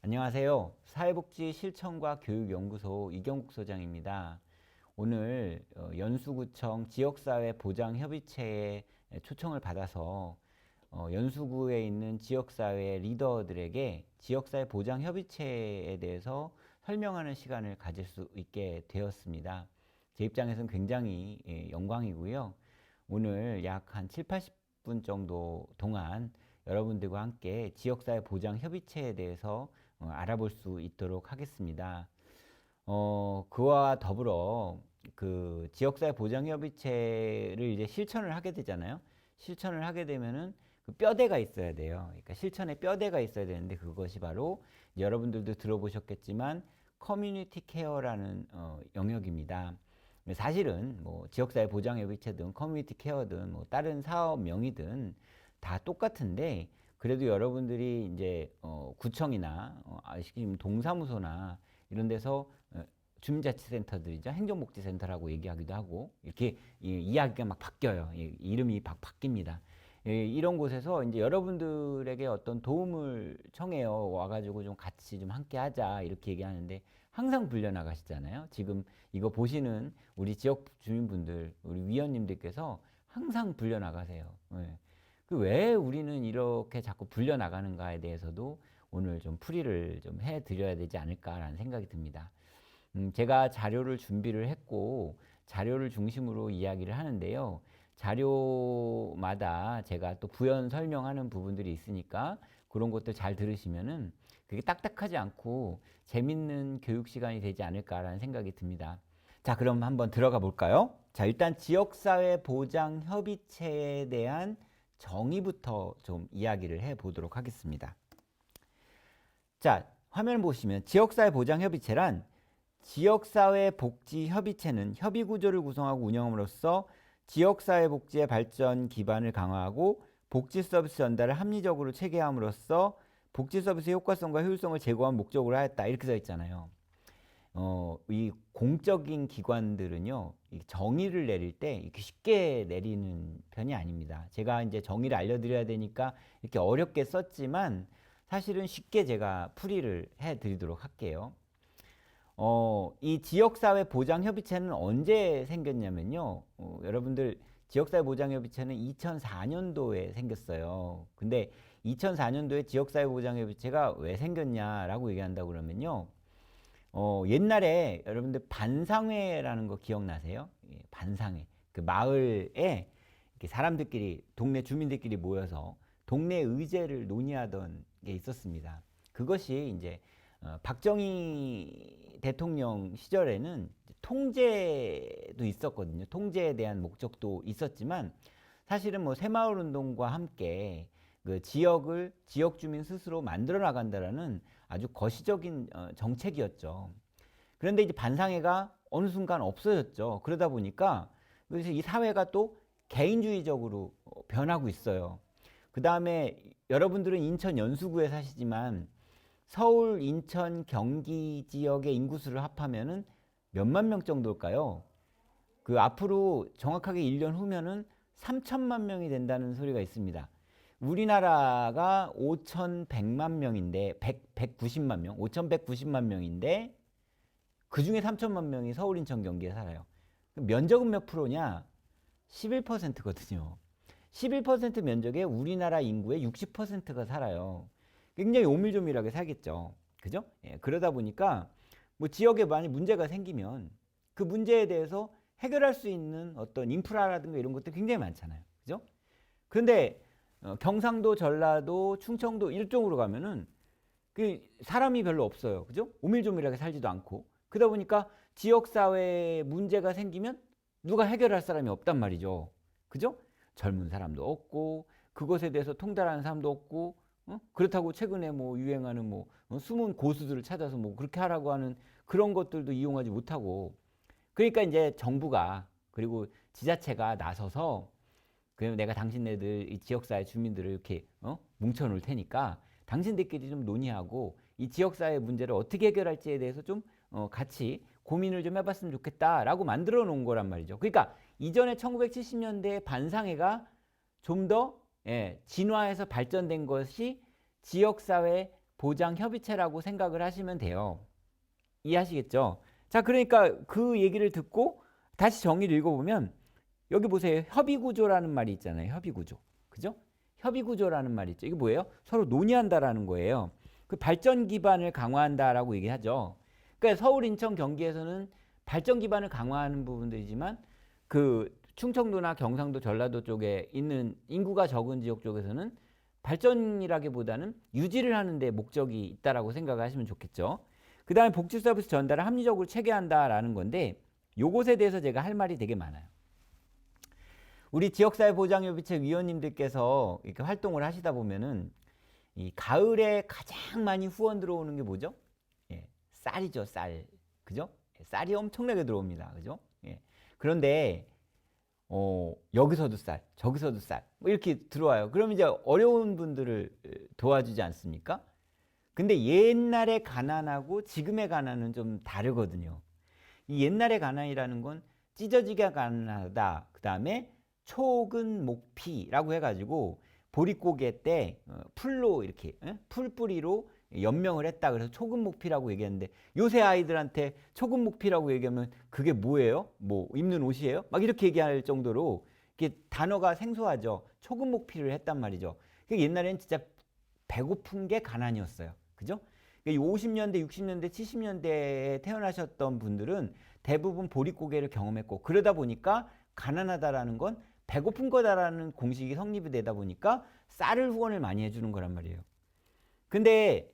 안녕하세요. 사회복지 실천과 교육연구소 이경국 소장입니다. 오늘 연수구청 지역사회 보장협의체에 초청을 받아서 연수구에 있는 지역사회 리더들에게 지역사회 보장협의체에 대해서 설명하는 시간을 가질 수 있게 되었습니다. 제 입장에서는 굉장히 영광이고요. 오늘 약 한 7, 80분 정도 동안 여러분들과 함께 지역사회 보장협의체에 대해서 알아볼 수 있도록 하겠습니다. 그와 더불어 그 지역사회 보장협의체를 이제 실천을 하게 되잖아요. 실천을 하게 되면은 그 뼈대가 있어야 돼요. 그러니까 실천에 뼈대가 있어야 되는데 그것이 바로 여러분들도 들어보셨겠지만 커뮤니티 케어라는 영역입니다. 사실은 뭐 지역사회 보장협의체든 커뮤니티 케어든 뭐 다른 사업 명의든 다 똑같은데 그래도 여러분들이 이제 구청이나 지금 동사무소나 이런 데서 주민자치센터들이죠. 행정복지센터라고 얘기하기도 하고 이렇게 이야기가 막 바뀌어요. 이름이 막 바뀝니다. 이런 곳에서 이제 여러분들에게 어떤 도움을 청해요. 와가지고 좀 같이 좀 함께 하자 이렇게 얘기하는데 항상 불려나가시잖아요. 지금 이거 보시는 우리 지역 주민분들, 우리 위원님들께서 항상 불려나가세요. 왜 우리는 이렇게 자꾸 불려나가는가에 대해서도 오늘 좀 풀이를 좀 해드려야 되지 않을까라는 생각이 듭니다. 제가 자료를 준비를 했고 자료를 중심으로 이야기를 하는데요. 자료마다 제가 또 부연 설명하는 부분들이 있으니까 그런 것들 잘 들으시면은 그게 딱딱하지 않고 재밌는 교육 시간이 되지 않을까라는 생각이 듭니다. 자, 그럼 한번 들어가 볼까요? 자, 일단 지역사회 보장협의체에 대한 정의부터 좀 이야기를 해 보도록 하겠습니다. 자, 화면을 보시면 지역사회 보장협의체란 지역사회 복지협의체는 협의구조를 구성하고 운영함으로써 지역사회 복지의 발전 기반을 강화하고 복지 서비스 전달을 합리적으로 체계함으로써 복지 서비스의 효과성과 효율성을 제고한 목적으로 하였다. 이렇게 써 있잖아요. 이 공적인 기관들은요, 이 정의를 내릴 때 이렇게 쉽게 내리는 편이 아닙니다. 제가 이제 정의를 알려드려야 되니까 이렇게 어렵게 썼지만 사실은 쉽게 제가 풀이를 해드리도록 할게요. 이 지역사회 보장협의체는 언제 생겼냐면요. 여러분들 지역사회 보장협의체는 2004년도에 생겼어요. 근데 2004년도에 지역사회 보장협의체가 왜 생겼냐라고 얘기한다고 그러면요. 옛날에 여러분들 반상회라는 거 기억나세요? 예, 반상회. 그 마을에 이렇게 사람들끼리, 동네 주민들끼리 모여서 동네 의제를 논의하던 게 있었습니다. 그것이 이제 박정희 대통령 시절에는 통제도 있었거든요. 통제에 대한 목적도 있었지만 사실은 뭐 새마을 운동과 함께 그 지역을 지역 주민 스스로 만들어 나간다라는 아주 거시적인 정책이었죠. 그런데 이제 반상회가 어느 순간 없어졌죠. 그러다 보니까 그래서 이 사회가 또 개인주의적으로 변하고 있어요. 그 다음에 여러분들은 인천 연수구에 사시지만 서울, 인천, 경기 지역의 인구수를 합하면은 몇만 명 정도일까요? 그 앞으로 정확하게 1년 후면은 3천만 명이 된다는 소리가 있습니다. 우리나라가 5,100만 명인데 190만 명, 5,190만 명인데 그 중에 3천만 명이 서울, 인천, 경기에 살아요. 면적은 몇 프로냐? 11%거든요. 11% 면적에 우리나라 인구의 60%가 살아요. 굉장히 오밀조밀하게 살겠죠. 그죠? 예, 그러다 보니까 뭐 지역에 많이 문제가 생기면 그 문제에 대해서 해결할 수 있는 어떤 인프라라든가 이런 것도 굉장히 많잖아요. 그죠? 그런데 경상도, 전라도, 충청도 일종으로 가면은 그 사람이 별로 없어요. 그죠? 오밀조밀하게 살지도 않고. 그러다 보니까 지역사회에 문제가 생기면 누가 해결할 사람이 없단 말이죠. 그죠? 젊은 사람도 없고, 그것에 대해서 통달하는 사람도 없고, 그렇다고 최근에 뭐 유행하는 뭐 숨은 고수들을 찾아서 뭐 그렇게 하라고 하는 그런 것들도 이용하지 못하고. 그러니까 이제 정부가 그리고 지자체가 나서서 그럼 내가 당신네들 이 지역사회 주민들을 이렇게 뭉쳐 놓을 테니까 당신들끼리 좀 논의하고 이 지역사회 문제를 어떻게 해결할지에 대해서 좀 같이 고민을 좀 해봤으면 좋겠다라고 만들어 놓은 거란 말이죠. 그러니까 이전에 1970년대 반상회가 좀 더 진화해서 발전된 것이 지역사회 보장협의체라고 생각을 하시면 돼요. 이해하시겠죠? 자, 그러니까 그 얘기를 듣고 다시 정의를 읽어보면 여기 보세요. 협의구조라는 말이 있잖아요. 협의구조. 그죠? 협의구조라는 말이 있죠. 이게 뭐예요? 서로 논의한다라는 거예요. 그 발전 기반을 강화한다라고 얘기하죠. 그러니까 서울, 인천, 경기에서는 발전 기반을 강화하는 부분들이지만 그 충청도나 경상도, 전라도 쪽에 있는 인구가 적은 지역 쪽에서는 발전이라기보다는 유지를 하는 데 목적이 있다라고 생각을 하시면 좋겠죠. 그 다음에 복지 서비스 전달을 합리적으로 체계한다라는 건데 요것에 대해서 제가 할 말이 되게 많아요. 우리 지역사회보장협의체 위원님들께서 이렇게 활동을 하시다 보면은 이 가을에 가장 많이 후원 들어오는 게 뭐죠? 예, 쌀이죠, 쌀. 그죠? 쌀이 엄청나게 들어옵니다. 그죠? 예. 그런데 여기서도 쌀, 저기서도 쌀, 뭐 이렇게 들어와요. 그럼 이제 어려운 분들을 도와주지 않습니까? 근데 옛날의 가난하고 지금의 가난은 좀 다르거든요. 이 옛날의 가난이라는 건 찢어지게 가난하다. 그 다음에 초근목피라고 해가지고 보릿고개 때 풀로 이렇게 풀뿌리로 연명을 했다. 그래서 초근목피라고 얘기했는데 요새 아이들한테 초근목피라고 얘기하면 그게 뭐예요? 뭐 입는 옷이에요? 막 이렇게 얘기할 정도로 이게 단어가 생소하죠. 초근목피를 했단 말이죠. 옛날에는 진짜 배고픈 게 가난이었어요. 그죠? 50년대, 60년대, 70년대에 태어나셨던 분들은 대부분 보릿고개를 경험했고 그러다 보니까 가난하다라는 건 배고픈 거다라는 공식이 성립이 되다 보니까 쌀을 후원을 많이 해주는 거란 말이에요. 근데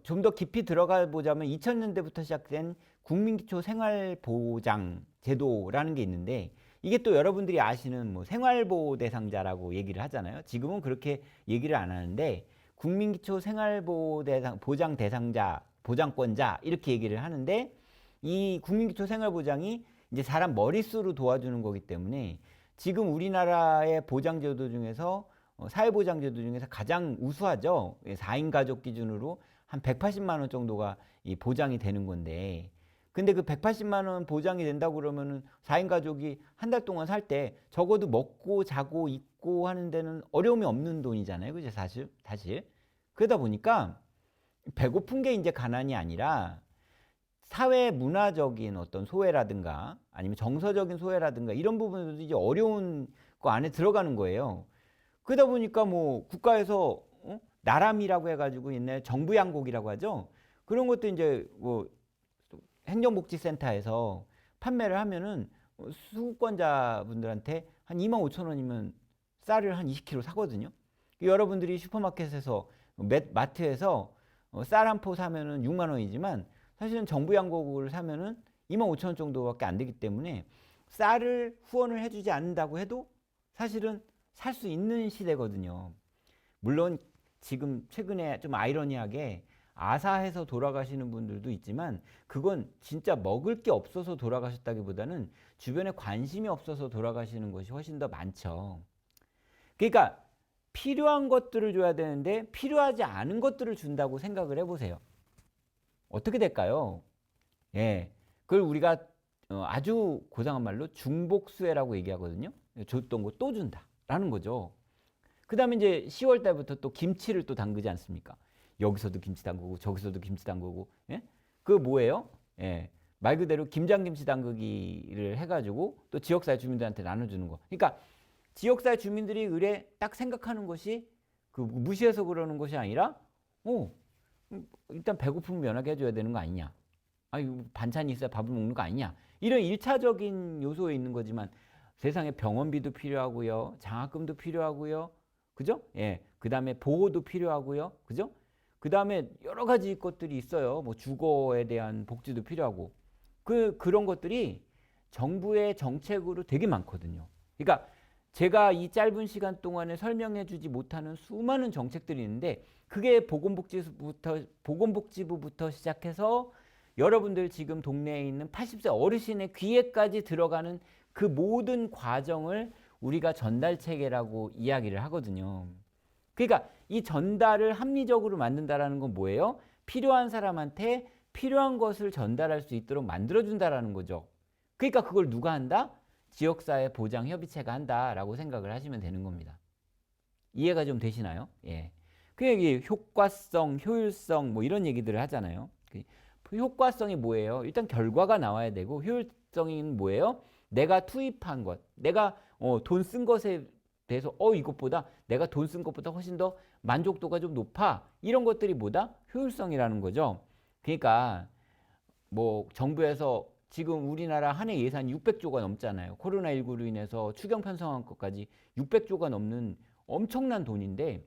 좀 더 깊이 들어가 보자면 2000년대부터 시작된 국민기초 생활보장 제도라는 게 있는데 이게 또 여러분들이 아시는 뭐 생활보호 대상자라고 얘기를 하잖아요. 지금은 그렇게 얘기를 안 하는데 국민기초 생활보장 대상자, 보장권자 이렇게 얘기를 하는데 이 국민기초 생활보장이 이제 사람 머릿수로 도와주는 거기 때문에 지금 우리나라의 보장제도 중에서 사회보장제도 중에서 가장 우수하죠. 4인 가족 기준으로 한 180만 원 정도가 이 보장이 되는 건데 근데 그 180만 원 보장이 된다고 그러면은 4인 가족이 한 달 동안 살 때 적어도 먹고 자고 입고 하는 데는 어려움이 없는 돈이잖아요. 그죠? 사실. 그러다 보니까 배고픈 게 이제 가난이 아니라 사회 문화적인 어떤 소외라든가 아니면 정서적인 소외라든가 이런 부분들도 이제 어려운 거 안에 들어가는 거예요. 그러다 보니까 뭐 국가에서 나람이라고 해가지고 옛날에 정부 양곡이라고 하죠. 그런 것도 이제 뭐 행정복지센터에서 판매를 하면은 수급권자분들한테 한 2만 5천 원이면 쌀을 한 20kg 사거든요. 여러분들이 슈퍼마켓에서 마트에서 쌀 한 포 사면은 6만 원이지만 사실은 정부 양곡을 사면은 2만 5천 원 정도밖에 안 되기 때문에 쌀을 후원을 해주지 않는다고 해도 사실은 살 수 있는 시대거든요. 물론 지금 최근에 좀 아이러니하게 아사해서 돌아가시는 분들도 있지만 그건 진짜 먹을 게 없어서 돌아가셨다기보다는 주변에 관심이 없어서 돌아가시는 것이 훨씬 더 많죠. 그러니까 필요한 것들을 줘야 되는데 필요하지 않은 것들을 준다고 생각을 해보세요. 어떻게 될까요? 예, 그걸 우리가 아주 고상한 말로 중복수혜라고 얘기하거든요. 줬던 거 또 준다라는 거죠. 그 다음에 이제 10월 달부터 또 김치를 또 담그지 않습니까? 여기서도 김치 담그고 저기서도 김치 담그고 예? 그거 뭐예요? 예, 말 그대로 김장김치 담그기를 해가지고 또 지역사회 주민들한테 나눠주는 거. 그러니까 지역사회 주민들이 의뢰 딱 생각하는 것이 그 무시해서 그러는 것이 아니라 일단 배고픔을 면하게 해줘야 되는 거 아니냐. 아니 반찬이 있어야 밥을 먹는 거 아니냐. 이런 1차적인 요소에 있는 거지만 세상에 병원비도 필요하고요. 장학금도 필요하고요. 그죠? 예. 그 다음에 보호도 필요하고요. 그죠? 그 다음에 여러 가지 것들이 있어요. 뭐 주거에 대한 복지도 필요하고. 그런 것들이 정부의 정책으로 되게 많거든요. 그러니까 제가 이 짧은 시간 동안에 설명해 주지 못하는 수많은 정책들이 있는데 그게 보건복지부부터 시작해서 여러분들 지금 동네에 있는 80세 어르신의 귀에까지 들어가는 그 모든 과정을 우리가 전달체계라고 이야기를 하거든요. 그러니까 이 전달을 합리적으로 만든다는 건 뭐예요? 필요한 사람한테 필요한 것을 전달할 수 있도록 만들어준다는 거죠. 그러니까 그걸 누가 한다? 지역사회 보장협의체가 한다라고 생각을 하시면 되는 겁니다. 이해가 좀 되시나요? 예. 그 얘기 효과성, 효율성 뭐 이런 얘기들을 하잖아요. 그 효과성이 뭐예요? 일단 결과가 나와야 되고 효율성이 뭐예요? 내가 투입한 것, 내가 돈 쓴 것에 대해서 이것보다 내가 돈 쓴 것보다 훨씬 더 만족도가 좀 높아. 이런 것들이 뭐다? 효율성이라는 거죠. 그러니까 뭐 정부에서 지금 우리나라 한 해 예산이 600조가 넘잖아요. 코로나19로 인해서 추경 편성한 것까지 600조가 넘는 엄청난 돈인데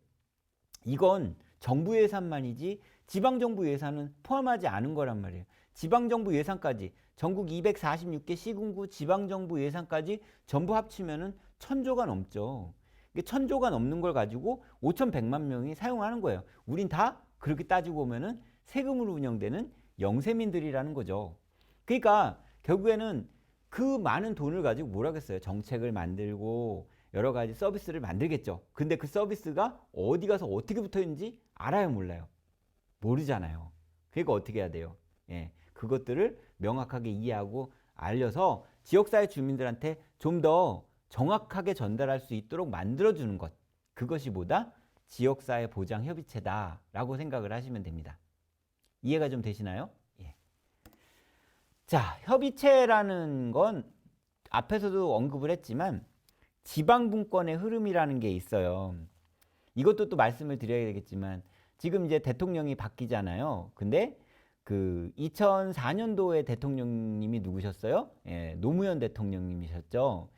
이건 정부 예산만이지 지방정부 예산은 포함하지 않은 거란 말이에요. 지방정부 예산까지 전국 246개 시군구 지방정부 예산까지 전부 합치면은 1000조가 넘죠. 1000조가 넘는 걸 가지고 5100만 명이 사용하는 거예요. 우린 다 그렇게 따지고 보면은 세금으로 운영되는 영세민들이라는 거죠. 그러니까 결국에는 그 많은 돈을 가지고 뭐라겠어요. 정책을 만들고 여러 가지 서비스를 만들겠죠. 근데 그 서비스가 어디 가서 어떻게 붙어 있는지 알아요, 몰라요? 모르잖아요. 그러니까 어떻게 해야 돼요? 예, 그것들을 명확하게 이해하고 알려서 지역사회 주민들한테 좀 더 정확하게 전달할 수 있도록 만들어주는 것. 그것이 뭐다? 지역사회 보장협의체다라고 생각을 하시면 됩니다. 이해가 좀 되시나요? 예. 자, 협의체라는 건 앞에서도 언급을 했지만 지방분권의 흐름이라는 게 있어요. 이것도 또 말씀을 드려야 되겠지만 지금 이제 대통령이 바뀌잖아요. 근데 그 2004년도에 대통령님이 누구셨어요? 예, 노무현 대통령님이셨죠.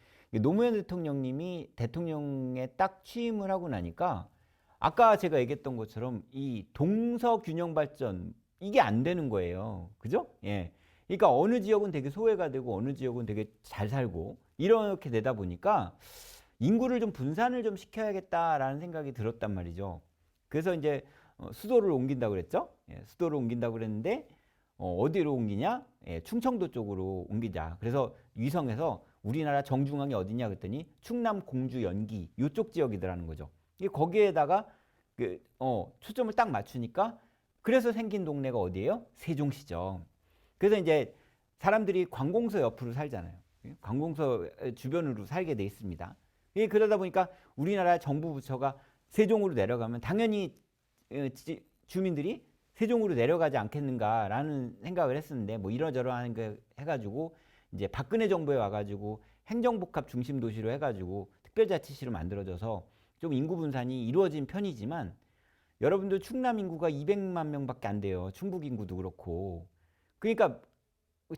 노무현 대통령님이 대통령에 딱 취임을 하고 나니까 아까 제가 얘기했던 것처럼 이 동서균형 발전 이게 안 되는 거예요. 그죠? 예. 그러니까 어느 지역은 되게 소외가 되고 어느 지역은 되게 잘 살고 이렇게 되다 보니까 인구를 좀 분산을 좀 시켜야겠다라는 생각이 들었단 말이죠. 그래서 이제 수도를 옮긴다고 그랬죠. 예, 수도를 옮긴다고 그랬는데 어디로 옮기냐? 예, 충청도 쪽으로 옮기자. 그래서 위성에서 우리나라 정중앙이 어디냐 그랬더니 충남, 공주, 연기 이쪽 지역이더라는 거죠. 이게 거기에다가 초점을 딱 맞추니까 그래서 생긴 동네가 어디예요? 세종시죠. 그래서 이제 사람들이 관공서 옆으로 살잖아요. 관공서 주변으로 살게 돼 있습니다. 그러다 보니까 우리나라 정부 부처가 세종으로 내려가면 당연히 주민들이 세종으로 내려가지 않겠는가라는 생각을 했었는데 뭐 이러저러한 거 해가지고 이제 박근혜 정부에 와가지고 행정복합 중심 도시로 해가지고 특별자치시로 만들어져서 좀 인구 분산이 이루어진 편이지만 여러분들 충남 인구가 200만 명밖에 안 돼요. 충북 인구도 그렇고. 그러니까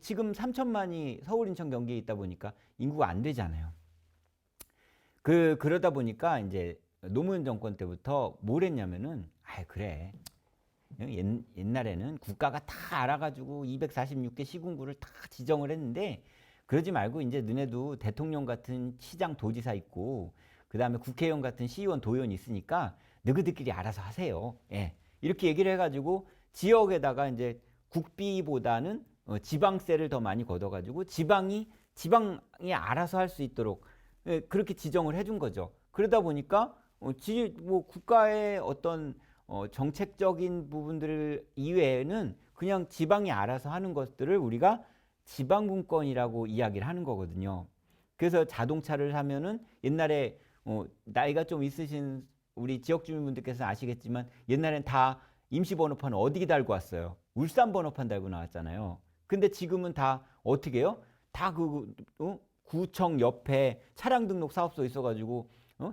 지금 3천만이 서울, 인천, 경기에 있다 보니까 인구가 안 되잖아요. 그러다 보니까 이제 노무현 정권 때부터 뭘 했냐면은 그래. 옛날에는 국가가 다 알아가지고 246개 시군구를 다 지정을 했는데 그러지 말고 이제 너네도 대통령 같은 시장 도지사 있고 그 다음에 국회의원 같은 시의원 도의원 있으니까 너희들끼리 알아서 하세요. 예. 이렇게 얘기를 해가지고 지역에다가 이제 국비보다는 지방세를 더 많이 걷어가지고 지방이 알아서 할 수 있도록 그렇게 지정을 해준 거죠. 그러다 보니까 뭐 국가의 어떤 정책적인 부분들 이외에는 그냥 지방이 알아서 하는 것들을 우리가 지방분권이라고 이야기를 하는 거거든요. 그래서 자동차를 사면은 옛날에 나이가 좀 있으신 우리 지역 주민분들께서 아시겠지만 옛날엔 다 임시번호판 어디 달고 왔어요? 울산 번호판 달고 나왔잖아요. 근데 지금은 다 어떻게 해요? 다 구청 옆에 차량 등록 사업소 있어가지고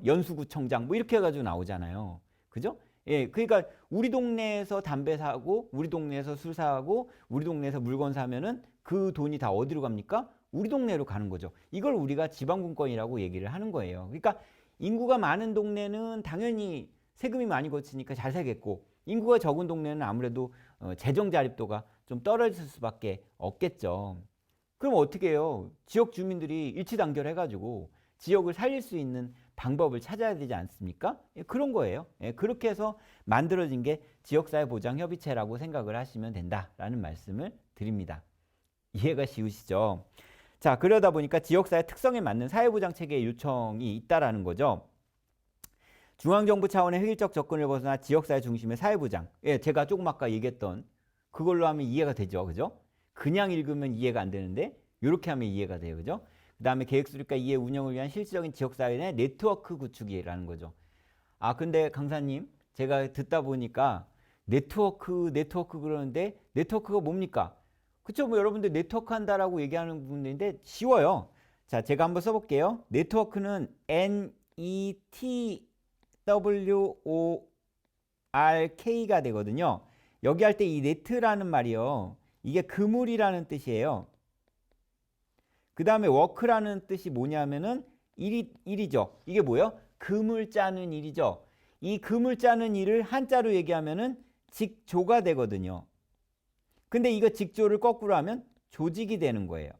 연수구청장 뭐 이렇게 해가지고 나오잖아요. 그죠? 예, 그러니까 우리 동네에서 담배 사고 우리 동네에서 술 사고 우리 동네에서 물건 사면은 그 돈이 다 어디로 갑니까? 우리 동네로 가는 거죠. 이걸 우리가 지방분권이라고 얘기를 하는 거예요. 그러니까 인구가 많은 동네는 당연히 세금이 많이 거치니까 잘 살겠고 인구가 적은 동네는 아무래도 재정 자립도가 좀 떨어질 수밖에 없겠죠. 그럼 어떻게 해요? 지역 주민들이 일치단결해가지고 지역을 살릴 수 있는 방법을 찾아야 되지 않습니까? 예, 그런 거예요. 예, 그렇게 해서 만들어진 게 지역사회보장협의체라고 생각을 하시면 된다라는 말씀을 드립니다. 이해가 쉬우시죠? 자, 그러다 보니까 지역사회 특성에 맞는 사회보장체계의 요청이 있다라는 거죠. 중앙정부 차원의 획일적 접근을 벗어나 지역사회 중심의 사회보장. 예, 제가 조금 아까 얘기했던 그걸로 하면 이해가 되죠. 그죠? 그냥 읽으면 이해가 안 되는데 이렇게 하면 이해가 돼요. 그죠? 그 다음에 계획 수립과 이해 운영을 위한 실질적인 지역사회 내 네트워크 구축이라는 거죠. 근데 강사님 제가 듣다 보니까 네트워크 그러는데 네트워크가 뭡니까? 그쵸? 뭐 여러분들 네트워크 한다라고 얘기하는 부분인데 쉬워요. 자, 제가 한번 써볼게요. 네트워크는 NETWORK가 되거든요. 여기 할 때 이 네트라는 말이요. 이게 그물이라는 뜻이에요. 그 다음에 워크라는 뜻이 뭐냐면은 일이죠. 이게 뭐예요? 그물 짜는 일이죠. 이 그물 짜는 일을 한자로 얘기하면은 직조가 되거든요. 근데 이거 직조를 거꾸로 하면 조직이 되는 거예요.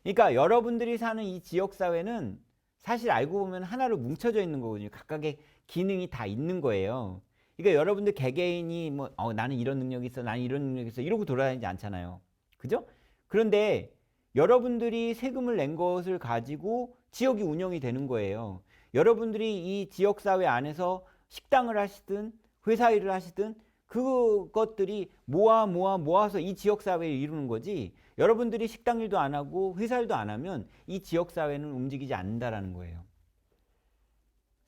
그러니까 여러분들이 사는 이 지역사회는 사실 알고 보면 하나로 뭉쳐져 있는 거거든요. 각각의 기능이 다 있는 거예요. 그러니까 여러분들 개개인이 뭐 나는 이런 능력이 있어, 나는 이런 능력이 있어 이러고 돌아다니지 않잖아요. 그죠? 그런데 여러분들이 세금을 낸 것을 가지고 지역이 운영이 되는 거예요. 여러분들이 이 지역사회 안에서 식당을 하시든 회사 일을 하시든 그것들이 모아서 이 지역사회를 이루는 거지, 여러분들이 식당 일도 안 하고 회사 일도 안 하면 이 지역사회는 움직이지 않는다라는 거예요.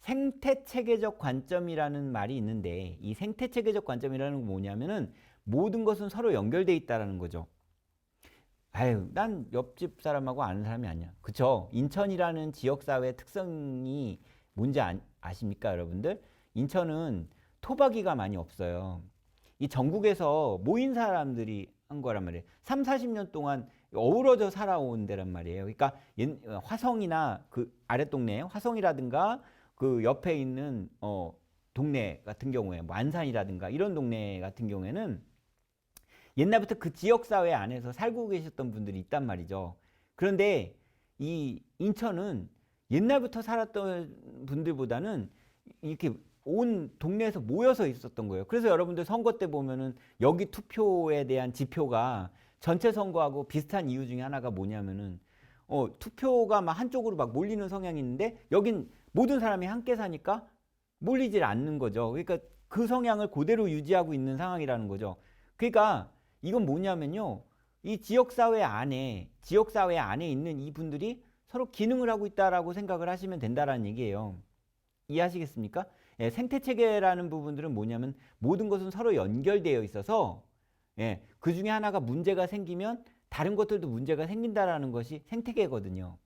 생태체계적 관점이라는 말이 있는데 이 생태체계적 관점이라는 건 뭐냐면은 모든 것은 서로 연결돼 있다라는 거죠. 아유, 난 옆집 사람하고 아는 사람이 아니야. 그쵸? 인천이라는 지역사회 특성이 뭔지 아십니까, 여러분들? 인천은 토박이가 많이 없어요. 이 전국에서 모인 사람들이 한 거란 말이에요. 3, 40년 동안 어우러져 살아온 데란 말이에요. 그러니까 화성이나 그 아랫동네, 화성이라든가 그 옆에 있는 동네 같은 경우에 뭐 안산이라든가 이런 동네 같은 경우에는 옛날부터 그 지역사회 안에서 살고 계셨던 분들이 있단 말이죠. 그런데 이 인천은 옛날부터 살았던 분들보다는 이렇게 온 동네에서 모여서 있었던 거예요. 그래서 여러분들 선거 때 보면은 여기 투표에 대한 지표가 전체 선거하고 비슷한 이유 중에 하나가 뭐냐면은 투표가 막 한쪽으로 막 몰리는 성향이 있는데 여긴 모든 사람이 함께 사니까 몰리질 않는 거죠. 그러니까 그 성향을 그대로 유지하고 있는 상황이라는 거죠. 그러니까 이건 뭐냐면요. 이 지역사회 안에 있는 이분들이 서로 기능을 하고 있다라고 생각을 하시면 된다라는 얘기예요. 이해하시겠습니까? 예, 생태체계라는 부분들은 뭐냐면 모든 것은 서로 연결되어 있어서 그 중에 하나가 문제가 생기면 다른 것들도 문제가 생긴다라는 것이 생태계거든요.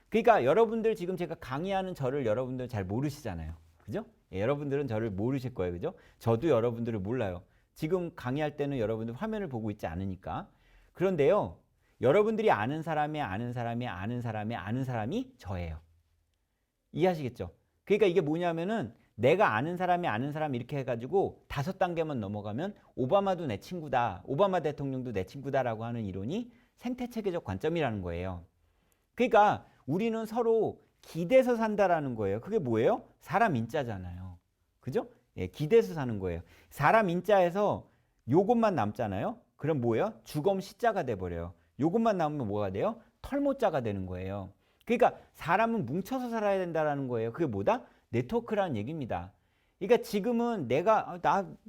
그러니까 여러분들 지금 제가 강의하는 저를 여러분들 잘 모르시잖아요. 그죠? 예, 여러분들은 저를 모르실 거예요. 그죠? 저도 여러분들을 몰라요. 지금 강의할 때는 여러분들 화면을 보고 있지 않으니까. 그런데요, 여러분들이 아는 사람이 아는 사람이 아는 사람이 아는 사람이 저예요. 이해하시겠죠? 그러니까 이게 뭐냐면은 내가 아는 사람이 아는 사람 이렇게 해가지고 5단계만 넘어가면 오바마도 내 친구다, 오바마 대통령도 내 친구다라고 하는 이론이 생태체계적 관점이라는 거예요. 그러니까 우리는 서로 기대서 산다라는 거예요. 그게 뭐예요? 사람 인자잖아요. 그죠? 예, 기대서 사는 거예요. 사람 인자에서 요것만 남잖아요. 그럼 뭐예요? 주검 시자가 돼버려요. 요것만 남으면 뭐가 돼요? 털모자가 되는 거예요. 그러니까 사람은 뭉쳐서 살아야 된다는 거예요. 그게 뭐다? 네트워크라는 얘기입니다. 그러니까 지금은 내가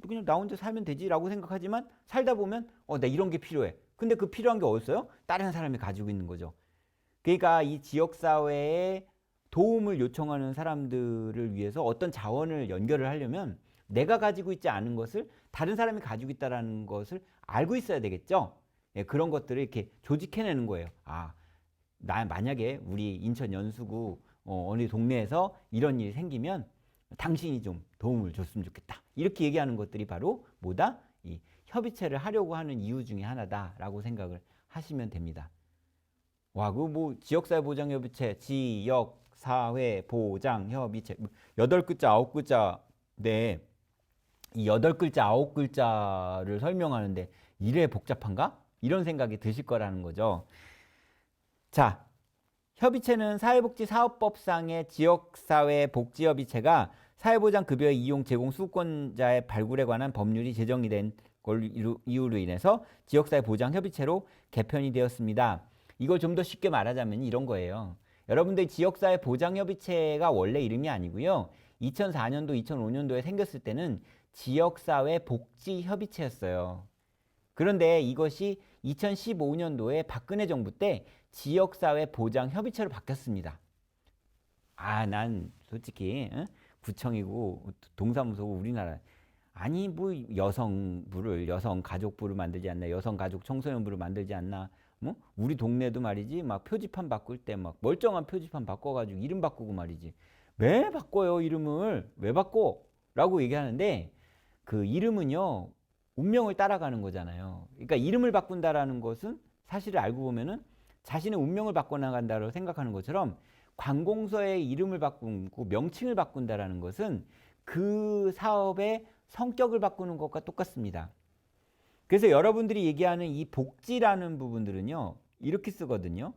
그냥 나 혼자 살면 되지라고 생각하지만 살다 보면 나 이런 게 필요해. 근데 그 필요한 게 어딨어요? 다른 사람이 가지고 있는 거죠. 그러니까 이 지역사회에 도움을 요청하는 사람들을 위해서 어떤 자원을 연결을 하려면 내가 가지고 있지 않은 것을 다른 사람이 가지고 있다는 것을 알고 있어야 되겠죠. 예, 그런 것들을 이렇게 조직해내는 거예요. 나 만약에 우리 인천 연수구 어느 동네에서 이런 일이 생기면 당신이 좀 도움을 줬으면 좋겠다. 이렇게 얘기하는 것들이 바로 뭐다? 이 협의체를 하려고 하는 이유 중에 하나다라고 생각을 하시면 됩니다. 와, 그 뭐 지역사회 보장협의체, 지역사회 보장협의체 8글자 9글자인데 이 8글자 9글자를 설명하는데 이래 복잡한가? 이런 생각이 드실 거라는 거죠. 자, 협의체는 사회복지사업법상의 지역사회 복지협의체가 사회보장급여의 이용 제공 수권자의 발굴에 관한 법률이 제정이 된 걸 이유로 인해서 지역사회 보장협의체로 개편이 되었습니다. 이걸 좀 더 쉽게 말하자면 이런 거예요. 여러분들 지역사회 보장협의체가 원래 이름이 아니고요. 2004년도, 2005년도에 생겼을 때는 지역사회 복지협의체였어요. 그런데 이것이 2015년도에 박근혜 정부 때 지역사회 보장협의체로 바뀌었습니다. 난 솔직히 구청이고 동사무소고 우리나라. 아니 뭐 여성 가족부를 만들지 않나, 여성 가족 청소년부를 만들지 않나, 뭐 우리 동네도 말이지 막 표지판 바꿀 때 막 멀쩡한 표지판 바꿔가지고 이름 바꾸고 말이지 왜 바꿔요 이름을 왜 바꿔? 라고 얘기하는데 그 이름은요 운명을 따라가는 거잖아요. 그러니까 이름을 바꾼다라는 것은 사실을 알고 보면은 자신의 운명을 바꿔나간다고 생각하는 것처럼 관공서의 이름을 바꾸고 명칭을 바꾼다라는 것은 그 사업의 성격을 바꾸는 것과 똑같습니다. 그래서 여러분들이 얘기하는 이 복지라는 부분들은요 이렇게 쓰거든요.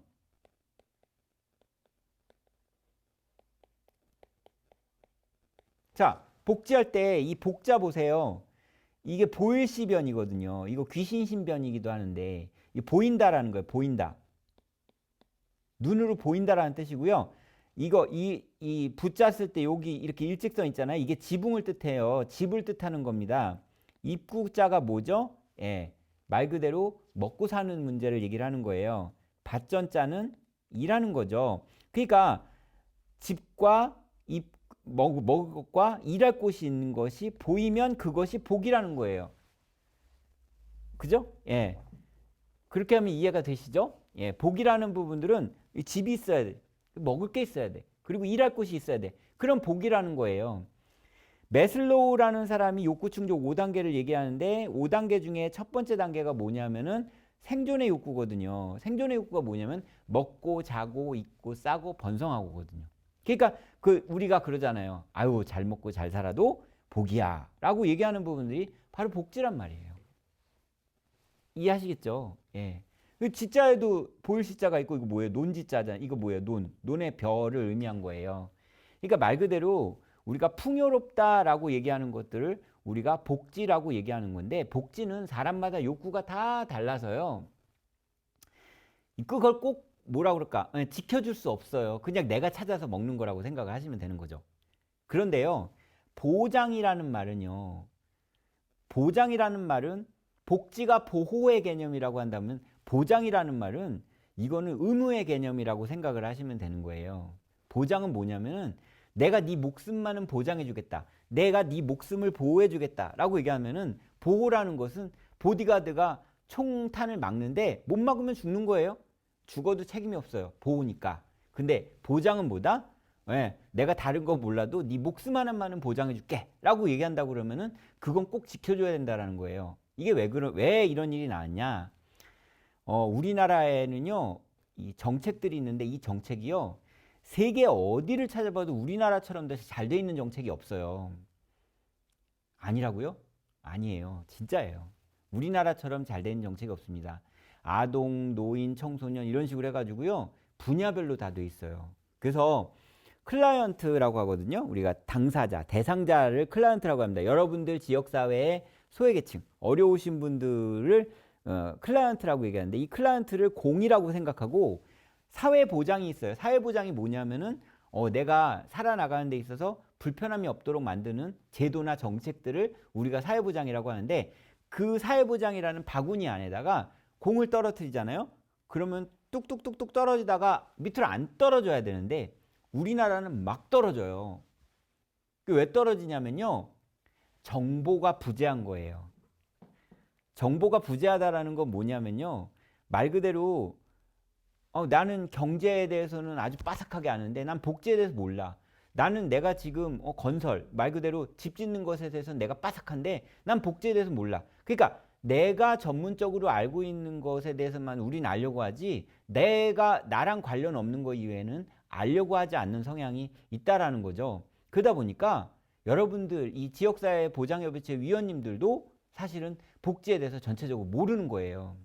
자, 복지할 때 이 복자 보세요. 이게 보일시변이거든요. 이거 귀신신변이기도 하는데 이 보인다라는 거예요. 보인다. 눈으로 보인다라는 뜻이고요. 이거 이 부자 쓸 때 여기 이렇게 일직선 있잖아요. 이게 지붕을 뜻해요. 집을 뜻하는 겁니다. 입구자가 뭐죠? 예, 말 그대로 먹고 사는 문제를 얘기를 하는 거예요. 밭전자는 일하는 거죠. 그러니까 집과 먹을 것과 일할 곳이 있는 것이 보이면 그것이 복이라는 거예요. 그죠? 예. 그렇게 하면 이해가 되시죠? 예. 복이라는 부분들은 집이 있어야 돼. 먹을 게 있어야 돼. 그리고 일할 곳이 있어야 돼. 그럼 복이라는 거예요. 매슬로우라는 사람이 욕구 충족 5단계를 얘기하는데 5단계 중에 첫 번째 단계가 뭐냐면은 생존의 욕구거든요. 생존의 욕구가 뭐냐면 먹고 자고 입고 싸고 번성하고거든요. 그러니까 우리가 그러잖아요. 아유 잘 먹고 잘 살아도 복이야 라고 얘기하는 부분들이 바로 복지란 말이에요. 이해하시겠죠? 예. 지자에도 보일 시자가 있고 이거 뭐예요? 논지자잖아. 이거 뭐예요? 논의 벼를 의미한 거예요. 그러니까 말 그대로 우리가 풍요롭다라고 얘기하는 것들을 우리가 복지라고 얘기하는 건데 복지는 사람마다 욕구가 다 달라서요. 그걸 꼭 뭐라 그럴까? 지켜줄 수 없어요. 그냥 내가 찾아서 먹는 거라고 생각을 하시면 되는 거죠. 그런데요. 보장이라는 말은요. 보장이라는 말은 복지가 보호의 개념이라고 한다면 보장이라는 말은 이거는 의무의 개념이라고 생각을 하시면 되는 거예요. 보장은 뭐냐면은 내가 네 목숨만은 보장해 주겠다. 내가 네 목숨을 보호해 주겠다. 라고 얘기하면은 보호라는 것은 보디가드가 총탄을 막는데 못 막으면 죽는 거예요. 죽어도 책임이 없어요. 보호니까. 근데 보장은 뭐다? 네, 내가 다른 거 몰라도 네 목숨 하나만은 보장해 줄게. 라고 얘기한다고 그러면은 그건 꼭 지켜줘야 된다는 거예요. 이게 왜 이런 일이 나왔냐? 우리나라에는요, 이 정책들이 있는데 이 정책이요, 세계 어디를 찾아봐도 우리나라처럼 잘 돼 있는 정책이 없어요. 아니라고요? 아니에요. 진짜예요. 우리나라처럼 잘 돼 있는 정책이 없습니다. 아동, 노인, 청소년 이런 식으로 해가지고요, 분야별로 다 돼 있어요. 그래서 클라이언트라고 하거든요. 우리가 당사자, 대상자를 클라이언트라고 합니다. 여러분들 지역사회의 소외계층, 어려우신 분들을 클라이언트라고 얘기하는데 이 클라이언트를 공이라고 생각하고 사회보장이 있어요. 사회보장이 뭐냐면은 내가 살아나가는 데 있어서 불편함이 없도록 만드는 제도나 정책들을 우리가 사회보장이라고 하는데 그 사회보장이라는 바구니 안에다가 공을 떨어뜨리잖아요. 그러면 뚝뚝뚝뚝 떨어지다가 밑으로 안 떨어져야 되는데 우리나라는 막 떨어져요. 왜 떨어지냐면요. 정보가 부재한 거예요. 정보가 부재하다라는 건 뭐냐면요. 말 그대로 나는 경제에 대해서는 아주 빠삭하게 아는데 난 복지에 대해서 몰라. 나는 내가 지금 건설, 말 그대로 집 짓는 것에 대해서는 내가 빠삭한데 난 복지에 대해서 몰라. 그러니까 내가 전문적으로 알고 있는 것에 대해서만 우린 알려고 하지 나랑 관련 없는 거 이외에는 알려고 하지 않는 성향이 있다라는 거죠. 그러다 보니까 여러분들 이 지역사회 보장협의체 위원님들도 사실은 복지에 대해서 전체적으로 모르는 거예요.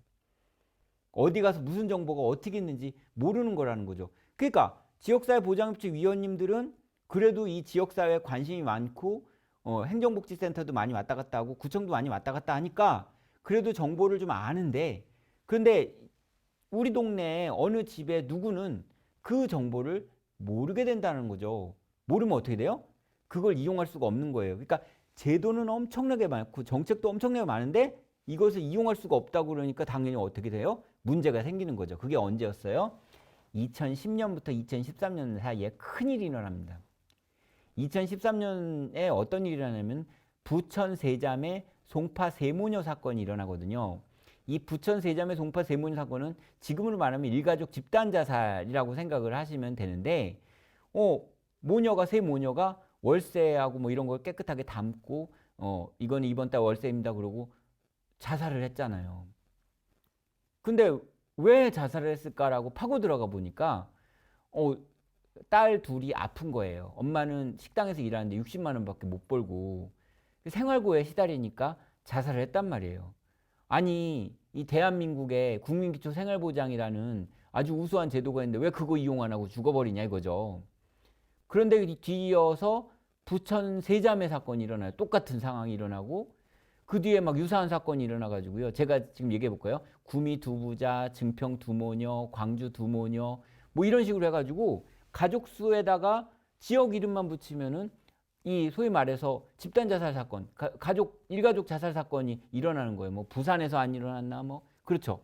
어디 가서 무슨 정보가 어떻게 있는지 모르는 거라는 거죠. 그러니까 지역사회 보장협의체 위원님들은 그래도 이 지역사회에 관심이 많고 행정복지센터도 많이 왔다 갔다 하고 구청도 많이 왔다 갔다 하니까 그래도 정보를 좀 아는데 그런데 우리 동네에 어느 집에 누구는 그 정보를 모르게 된다는 거죠. 모르면 어떻게 돼요? 그걸 이용할 수가 없는 거예요. 그러니까 제도는 엄청나게 많고 정책도 엄청나게 많은데 이것을 이용할 수가 없다고 그러니까 당연히 어떻게 돼요? 문제가 생기는 거죠. 그게 언제였어요? 2010년부터 2013년 사이에 큰일이 일어납니다. 2013년에 어떤 일이 일어나냐면 부천 세자매 송파 세모녀 사건이 일어나거든요. 이 부천 세자매 송파 세모녀 사건은 지금으로 말하면 일가족 집단 자살이라고 생각을 하시면 되는데, 모녀가 세 모녀가 월세하고 뭐 이런 걸 깨끗하게 담고, 이건 이번 달 월세입니다 그러고 자살을 했잖아요. 근데 왜 자살을 했을까라고 파고 들어가 보니까 딸 둘이 아픈 거예요. 엄마는 식당에서 일하는데 60만 원밖에 못 벌고 생활고에 시달리니까 자살을 했단 말이에요. 아니, 이 대한민국에 국민기초 생활보장이라는 아주 우수한 제도가 있는데 왜 그거 이용 안 하고 죽어버리냐 이거죠. 그런데 뒤이어서 부천 세자매 사건이 일어나요. 똑같은 상황이 일어나고 그 뒤에 막 유사한 사건이 일어나가지고요. 제가 지금 얘기해 볼까요? 구미 두 부자, 증평 두 모녀, 광주 두 모녀, 뭐 이런 식으로 해가지고 가족 수에다가 지역 이름만 붙이면은 이 소위 말해서 집단 자살 사건, 가족 일가족 자살 사건이 일어나는 거예요. 뭐 부산에서 안 일어났나 뭐 그렇죠.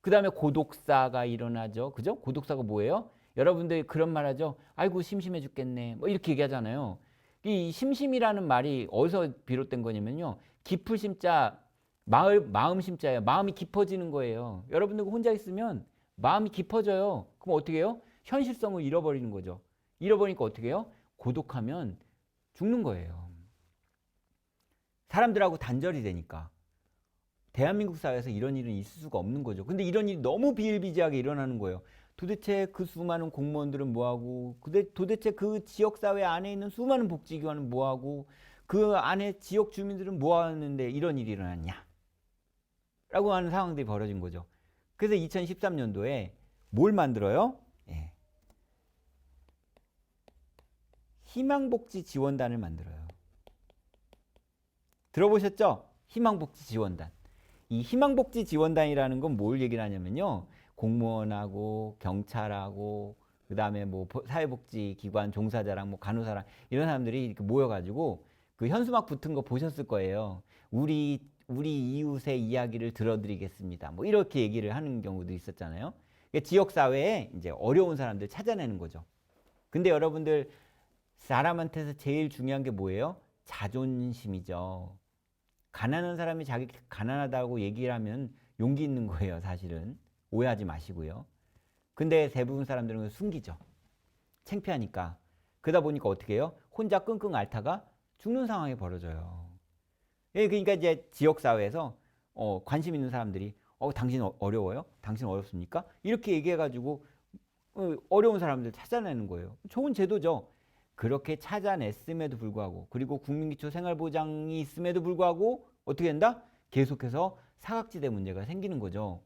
그 다음에 고독사가 일어나죠. 그죠? 고독사가 뭐예요? 여러분들이 그런 말 하죠. 아이고 심심해 죽겠네. 뭐 이렇게 얘기하잖아요. 이 심심이라는 말이 어디서 비롯된 거냐면요. 깊을 심자, 마음 심자예요. 마음이 깊어지는 거예요. 여러분들 혼자 있으면 마음이 깊어져요. 그럼 어떻게 해요? 현실성을 잃어버리는 거죠. 잃어버리니까 어떻게 해요? 고독하면 죽는 거예요. 사람들하고 단절이 되니까. 대한민국 사회에서 이런 일은 있을 수가 없는 거죠. 근데 이런 일이 너무 비일비재하게 일어나는 거예요. 도대체 그 수많은 공무원들은 뭐하고, 도대체 그 지역사회 안에 있는 수많은 복지기관은 뭐하고, 그 안에 지역 주민들은 뭐하는데 이런 일이 일어났냐? 라고 하는 상황들이 벌어진 거죠. 그래서 2013년도에 뭘 만들어요? 예. 희망복지지원단을 만들어요. 들어보셨죠? 희망복지지원단. 이 희망복지지원단이라는 건 뭘 얘기를 하냐면요. 공무원하고 경찰하고 그 다음에 뭐 사회복지기관 종사자랑 뭐 간호사랑 이런 사람들이 이렇게 모여가지고 그 현수막 붙은 거 보셨을 거예요. 우리 이웃의 이야기를 들어드리겠습니다. 뭐 이렇게 얘기를 하는 경우도 있었잖아요. 지역 사회에 이제 어려운 사람들 찾아내는 거죠. 근데 여러분들 사람한테서 제일 중요한 게 뭐예요? 자존심이죠. 가난한 사람이 자기 가난하다고 얘기를 하면 용기 있는 거예요, 사실은. 오해하지 마시고요. 근데 대부분 사람들은 숨기죠. 창피하니까. 그러다 보니까 어떻게 해요? 혼자 끙끙 앓다가 죽는 상황이 벌어져요. 예, 그러니까 이제 지역사회에서 관심 있는 사람들이 당신 어려워요? 당신 어렵습니까? 이렇게 얘기해가지고 어려운 사람들 찾아내는 거예요. 좋은 제도죠. 그렇게 찾아냈음에도 불구하고 그리고 국민기초 생활보장이 있음에도 불구하고 어떻게 된다? 계속해서 사각지대 문제가 생기는 거죠.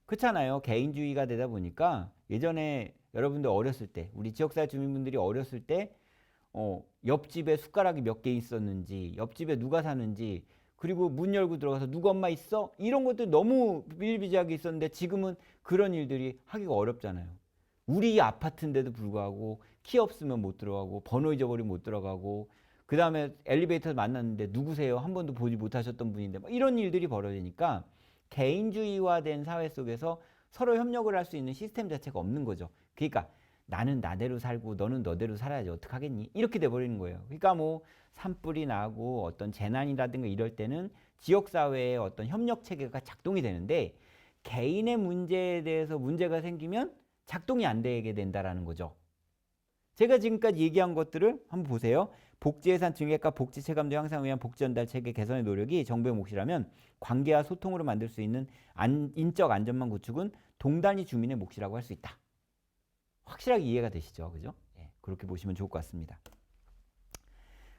그렇잖아요. 개인주의가 되다 보니까 예전에 여러분들 어렸을 때 우리 지역사회 주민분들이 어렸을 때 옆집에 숟가락이 몇 개 있었는지 옆집에 누가 사는지 그리고 문 열고 들어가서 누구 엄마 있어? 이런 것들 너무 비일비재하게 있었는데 지금은 그런 일들이 하기가 어렵잖아요. 우리 아파트인데도 불구하고 키 없으면 못 들어가고 번호 잊어버리면 못 들어가고 그 다음에 엘리베이터에서 만났는데 누구세요? 한 번도 보지 못하셨던 분인데 이런 일들이 벌어지니까 개인주의화된 사회 속에서 서로 협력을 할 수 있는 시스템 자체가 없는 거죠. 그러니까 나는 나대로 살고 너는 너대로 살아야지 어떡하겠니? 이렇게 돼버리는 거예요. 그러니까 뭐 산불이 나고 어떤 재난이라든가 이럴 때는 지역사회의 어떤 협력 체계가 작동이 되는데 개인의 문제에 대해서 문제가 생기면 작동이 안 되게 된다라는 거죠. 제가 지금까지 얘기한 것들을 한번 보세요. 복지예산 증액과 복지 체감도 향상을 위한 복지 전달 체계 개선의 노력이 정부의 몫이라면 관계와 소통으로 만들 수 있는 인적 안전망 구축은 동단위 주민의 몫이라고 할 수 있다. 확실하게 이해가 되시죠? 그죠? 예, 그렇게 보시면 좋을 것 같습니다.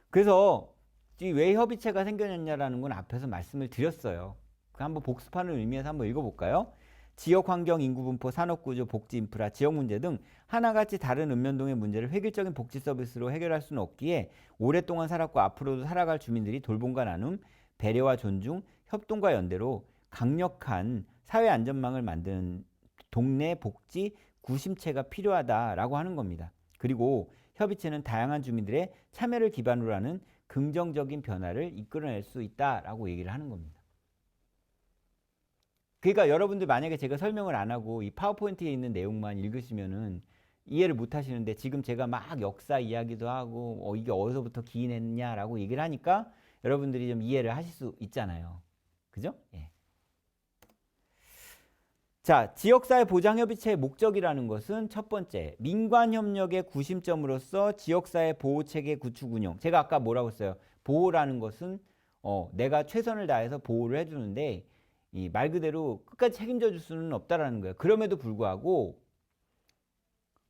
그래서 왜 협의체가 생겨났냐라는 건 앞에서 말씀을 드렸어요. 한번 복습하는 의미에서 한번 읽어볼까요? 지역 환경, 인구 분포, 산업 구조, 복지 인프라, 지역 문제 등 하나같이 다른 읍면동의 문제를 획일적인 복지 서비스로 해결할 수는 없기에 오랫동안 살았고 앞으로도 살아갈 주민들이 돌봄과 나눔, 배려와 존중, 협동과 연대로 강력한 사회 안전망을 만드는 동네 복지 구심체가 필요하다라고 하는 겁니다. 그리고 협의체는 다양한 주민들의 참여를 기반으로 하는 긍정적인 변화를 이끌어낼 수 있다라고 얘기를 하는 겁니다. 그러니까 여러분들 만약에 제가 설명을 안 하고 이 파워포인트에 있는 내용만 읽으시면은 이해를 못 하시는데 지금 제가 막 역사 이야기도 하고 이게 어디서부터 기인했냐라고 얘기를 하니까 여러분들이 좀 이해를 하실 수 있잖아요. 그죠? 예. 자, 지역사회 보장협의체의 목적이라는 것은 첫 번째, 민관협력의 구심점으로서 지역사회 보호체계 구축 운영. 제가 아까 뭐라고 했어요? 보호라는 것은 내가 최선을 다해서 보호를 해주는데 이 말 그대로 끝까지 책임져 줄 수는 없다라는 거예요. 그럼에도 불구하고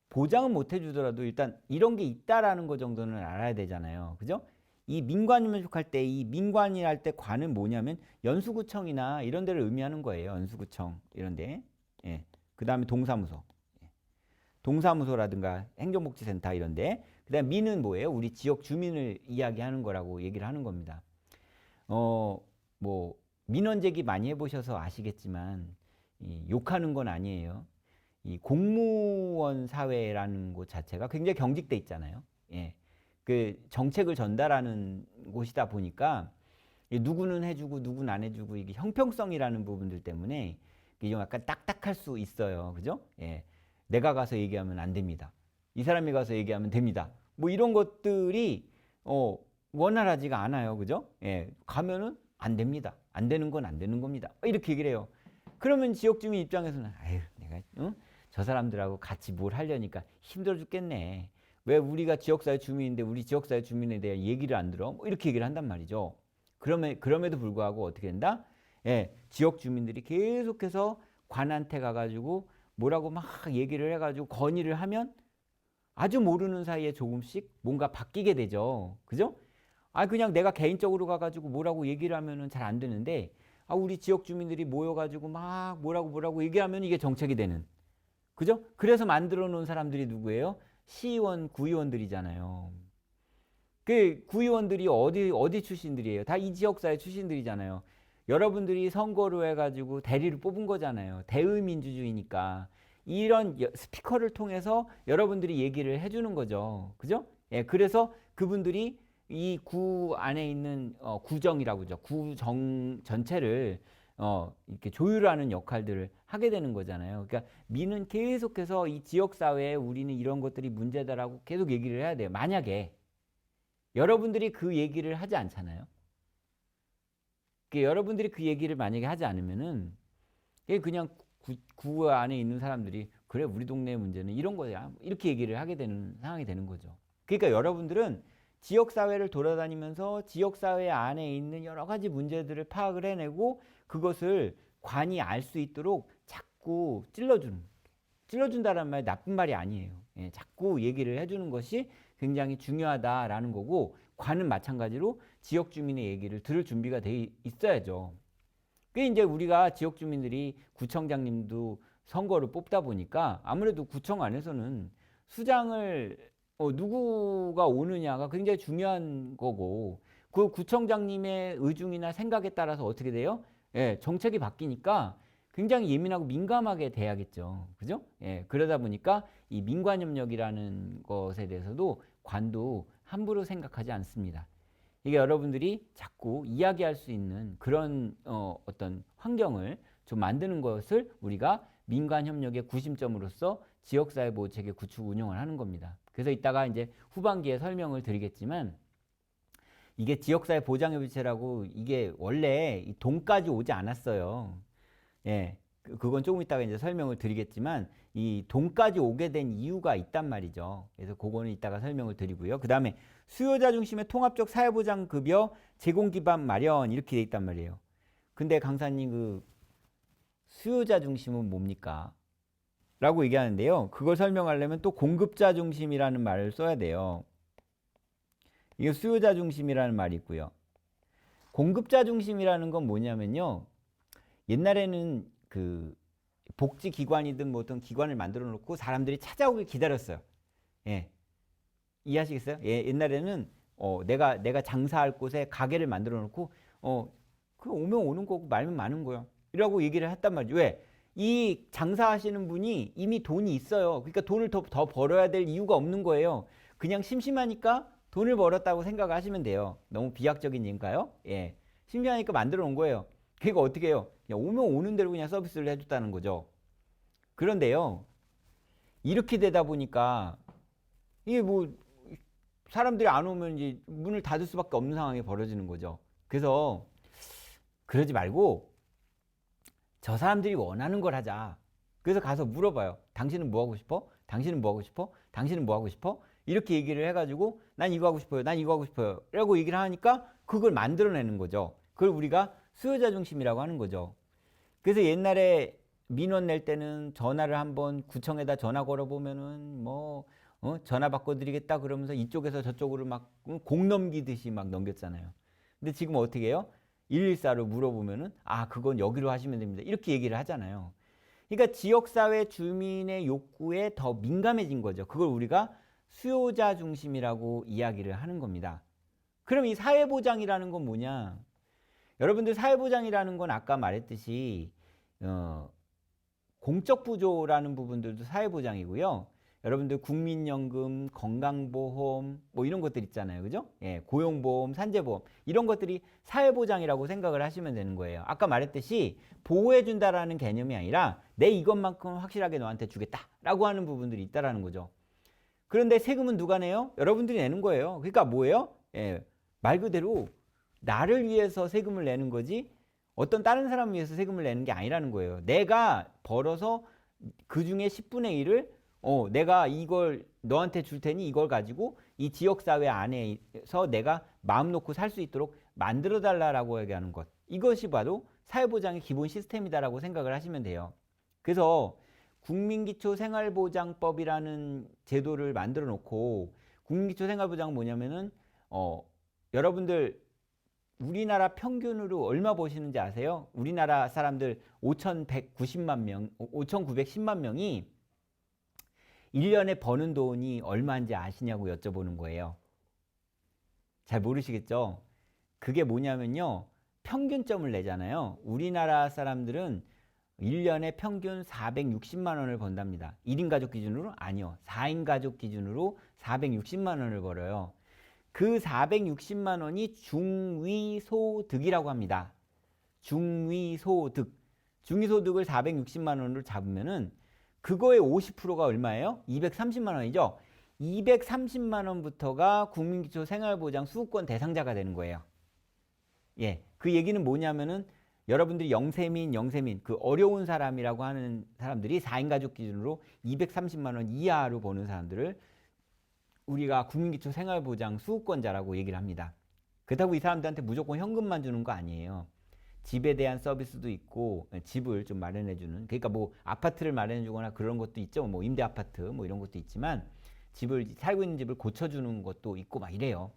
보장은 못 해주더라도 일단 이런 게 있다라는 거 정도는 알아야 되잖아요. 그죠? 이 민관협력할 때 이 민관이랄 때 관은 뭐냐면 연수구청이나 이런 데를 의미하는 거예요. 연수구청 이런 데. 예. 그 다음에 동사무소. 예. 동사무소라든가 행정복지센터 이런 데. 그 다음에 민은 뭐예요? 우리 지역 주민을 이야기하는 거라고 얘기를 하는 겁니다. 뭐 민원제기 많이 해보셔서 아시겠지만 욕하는 건 아니에요. 이 공무원 사회라는 곳 자체가 굉장히 경직돼 있잖아요. 예. 그 정책을 전달하는 곳이다 보니까 누구는 해주고 누구는 안 해주고 이게 형평성이라는 부분들 때문에 이게 좀 약간 딱딱할 수 있어요. 그죠? 예. 내가 가서 얘기하면 안 됩니다. 이 사람이 가서 얘기하면 됩니다. 뭐 이런 것들이 원활하지가 않아요. 그죠? 예. 가면은 안 됩니다. 안 되는 건 안 되는 겁니다. 이렇게 얘기를 해요. 그러면 지역 주민 입장에서는 아유, 내가 저 사람들하고 같이 뭘 하려니까 힘들어 죽겠네. 왜 우리가 지역사회 주민인데 우리 지역사회 주민에 대한 얘기를 안 들어? 뭐 이렇게 얘기를 한단 말이죠. 그럼에도 불구하고 어떻게 된다? 예, 지역 주민들이 계속해서 관한테 가가지고 뭐라고 막 얘기를 해가지고 건의를 하면 아주 모르는 사이에 조금씩 뭔가 바뀌게 되죠. 그죠? 그냥 내가 개인적으로 가가지고 뭐라고 얘기를 하면은 잘 안 되는데, 우리 지역 주민들이 모여가지고 막 뭐라고 얘기하면 이게 정책이 되는. 그죠? 그래서 만들어 놓은 사람들이 누구예요? 시의원, 구의원들이잖아요. 그 구의원들이 어디 출신들이에요? 다 이 지역사회 출신들이잖아요. 여러분들이 선거로 해가지고 대리를 뽑은 거잖아요. 대의민주주의니까. 이런 스피커를 통해서 여러분들이 얘기를 해주는 거죠. 그죠? 예, 그래서 그분들이 이 구 안에 있는 구정이라고 하죠. 구정 전체를 이렇게 조율하는 역할들을 하게 되는 거잖아요. 그러니까 민은 계속해서 이 지역 사회에 우리는 이런 것들이 문제다라고 계속 얘기를 해야 돼요. 만약에 여러분들이 그 얘기를 하지 않잖아요. 여러분들이 그 얘기를 만약에 하지 않으면은 그냥 구 안에 있는 사람들이 그래 우리 동네 문제는 이런 거야 이렇게 얘기를 하게 되는 상황이 되는 거죠. 그러니까 여러분들은 지역사회를 돌아다니면서 지역사회 안에 있는 여러 가지 문제들을 파악을 해내고 그것을 관이 알 수 있도록 자꾸 찔러준다는 말이 나쁜 말이 아니에요. 예, 자꾸 얘기를 해주는 것이 굉장히 중요하다라는 거고 관은 마찬가지로 지역 주민의 얘기를 들을 준비가 돼 있어야죠. 그게 이제 우리가 지역 주민들이 구청장님도 선거를 뽑다 보니까 아무래도 구청 안에서는 수장을 누구가 오느냐가 굉장히 중요한 거고 그 구청장님의 의중이나 생각에 따라서 어떻게 돼요? 예, 정책이 바뀌니까 굉장히 예민하고 민감하게 돼야겠죠. 그죠? 예, 그러다 보니까 이 민관협력이라는 것에 대해서도 관도 함부로 생각하지 않습니다. 이게 여러분들이 자꾸 이야기할 수 있는 그런 어떤 환경을 좀 만드는 것을 우리가 민관협력의 구심점으로서 지역사회 보호체계 구축 운영을 하는 겁니다. 그래서 이따가 이제 후반기에 설명을 드리겠지만 이게 지역사회 보장협의체라고 이게 원래 동까지 오지 않았어요. 예, 그건 조금 이따가 이제 설명을 드리겠지만 이 동까지 오게 된 이유가 있단 말이죠. 그래서 그거는 이따가 설명을 드리고요. 그 다음에 수요자 중심의 통합적 사회보장급여 제공 기반 마련 이렇게 돼 있단 말이에요. 근데 강사님 그 수요자 중심은 뭡니까? 라고 얘기하는데요. 그걸 설명하려면 또 공급자 중심이라는 말을 써야 돼요. 이게 수요자 중심이라는 말이 있고요. 공급자 중심이라는 건 뭐냐면요. 옛날에는 그 복지기관이든 뭐 어떤 기관을 만들어 놓고 사람들이 찾아오길 기다렸어요. 예. 이해하시겠어요? 예, 옛날에는 내가 장사할 곳에 가게를 만들어 놓고 그 오면 오는 거고 말면 많은 거야. 이라고 얘기를 했단 말이죠. 왜? 이 장사하시는 분이 이미 돈이 있어요. 그러니까 돈을 더 벌어야 될 이유가 없는 거예요. 그냥 심심하니까 돈을 벌었다고 생각하시면 돼요. 너무 비약적인 얘기인가요? 예. 심심하니까 만들어 놓은 거예요. 그러니까 어떻게 해요? 오면 오는 대로 그냥 서비스를 해줬다는 거죠. 그런데요. 이렇게 되다 보니까 이게 뭐 사람들이 안 오면 이제 문을 닫을 수밖에 없는 상황이 벌어지는 거죠. 그래서 그러지 말고 저 사람들이 원하는 걸 하자. 그래서 가서 물어봐요. 당신은 뭐 하고 싶어? 당신은 뭐 하고 싶어? 당신은 뭐 하고 싶어? 이렇게 얘기를 해가지고 난 이거 하고 싶어요. 난 이거 하고 싶어요. 라고 얘기를 하니까 그걸 만들어내는 거죠. 그걸 우리가 수요자 중심이라고 하는 거죠. 그래서 옛날에 민원 낼 때는 전화를 한번 구청에다 전화 걸어보면은 뭐 전화 바꿔드리겠다 그러면서 이쪽에서 저쪽으로 막 공 넘기듯이 막 넘겼잖아요. 근데 지금 어떻게 해요? 114로 물어보면은 그건 여기로 하시면 됩니다. 이렇게 얘기를 하잖아요. 그러니까 지역사회 주민의 욕구에 더 민감해진 거죠. 그걸 우리가 수요자 중심이라고 이야기를 하는 겁니다. 그럼 이 사회보장이라는 건 뭐냐? 여러분들 사회보장이라는 건 아까 말했듯이 공적 부조라는 부분들도 사회보장이고요. 여러분들 국민연금, 건강보험 뭐 이런 것들 있잖아요. 그죠? 예, 고용보험, 산재보험 이런 것들이 사회보장이라고 생각을 하시면 되는 거예요. 아까 말했듯이 보호해준다라는 개념이 아니라 내 이것만큼 확실하게 너한테 주겠다라고 하는 부분들이 있다라는 거죠. 그런데 세금은 누가 내요? 여러분들이 내는 거예요. 그러니까 뭐예요? 예, 말 그대로 나를 위해서 세금을 내는 거지 어떤 다른 사람을 위해서 세금을 내는 게 아니라는 거예요. 내가 벌어서 그 중에 10분의 1을 내가 이걸 너한테 줄 테니 이걸 가지고 이 지역사회 안에서 내가 마음 놓고 살 수 있도록 만들어 달라라고 얘기하는 것. 이것이 바로 사회보장의 기본 시스템이다라고 생각을 하시면 돼요. 그래서 국민기초생활보장법이라는 제도를 만들어 놓고 국민기초생활보장은 뭐냐면은 여러분들 우리나라 평균으로 얼마 버시는지 아세요? 우리나라 사람들 5,190만 명, 5,910만 명이 1년에 버는 돈이 얼마인지 아시냐고 여쭤보는 거예요. 잘 모르시겠죠? 그게 뭐냐면요. 평균점을 내잖아요. 우리나라 사람들은 1년에 평균 460만 원을 번답니다. 1인 가족 기준으로? 아니요. 4인 가족 기준으로 460만 원을 벌어요. 그 460만 원이 중위소득이라고 합니다. 중위소득. 중위소득을 460만 원으로 잡으면은 그거의 50%가 얼마예요? 230만 원이죠. 230만 원부터가 국민기초생활보장 수급권 대상자가 되는 거예요. 예, 그 얘기는 뭐냐면은 여러분들이 영세민 그 어려운 사람이라고 하는 사람들이 4인 가족 기준으로 230만 원 이하로 버는 사람들을 우리가 국민기초생활보장 수급권자라고 얘기를 합니다. 그렇다고 이 사람들한테 무조건 현금만 주는 거 아니에요. 집에 대한 서비스도 있고 집을 좀 마련해주는, 그러니까 뭐 아파트를 마련해주거나 그런 것도 있죠. 뭐 임대 아파트 뭐 이런 것도 있지만 집을 살고 있는 집을 고쳐주는 것도 있고 막 이래요.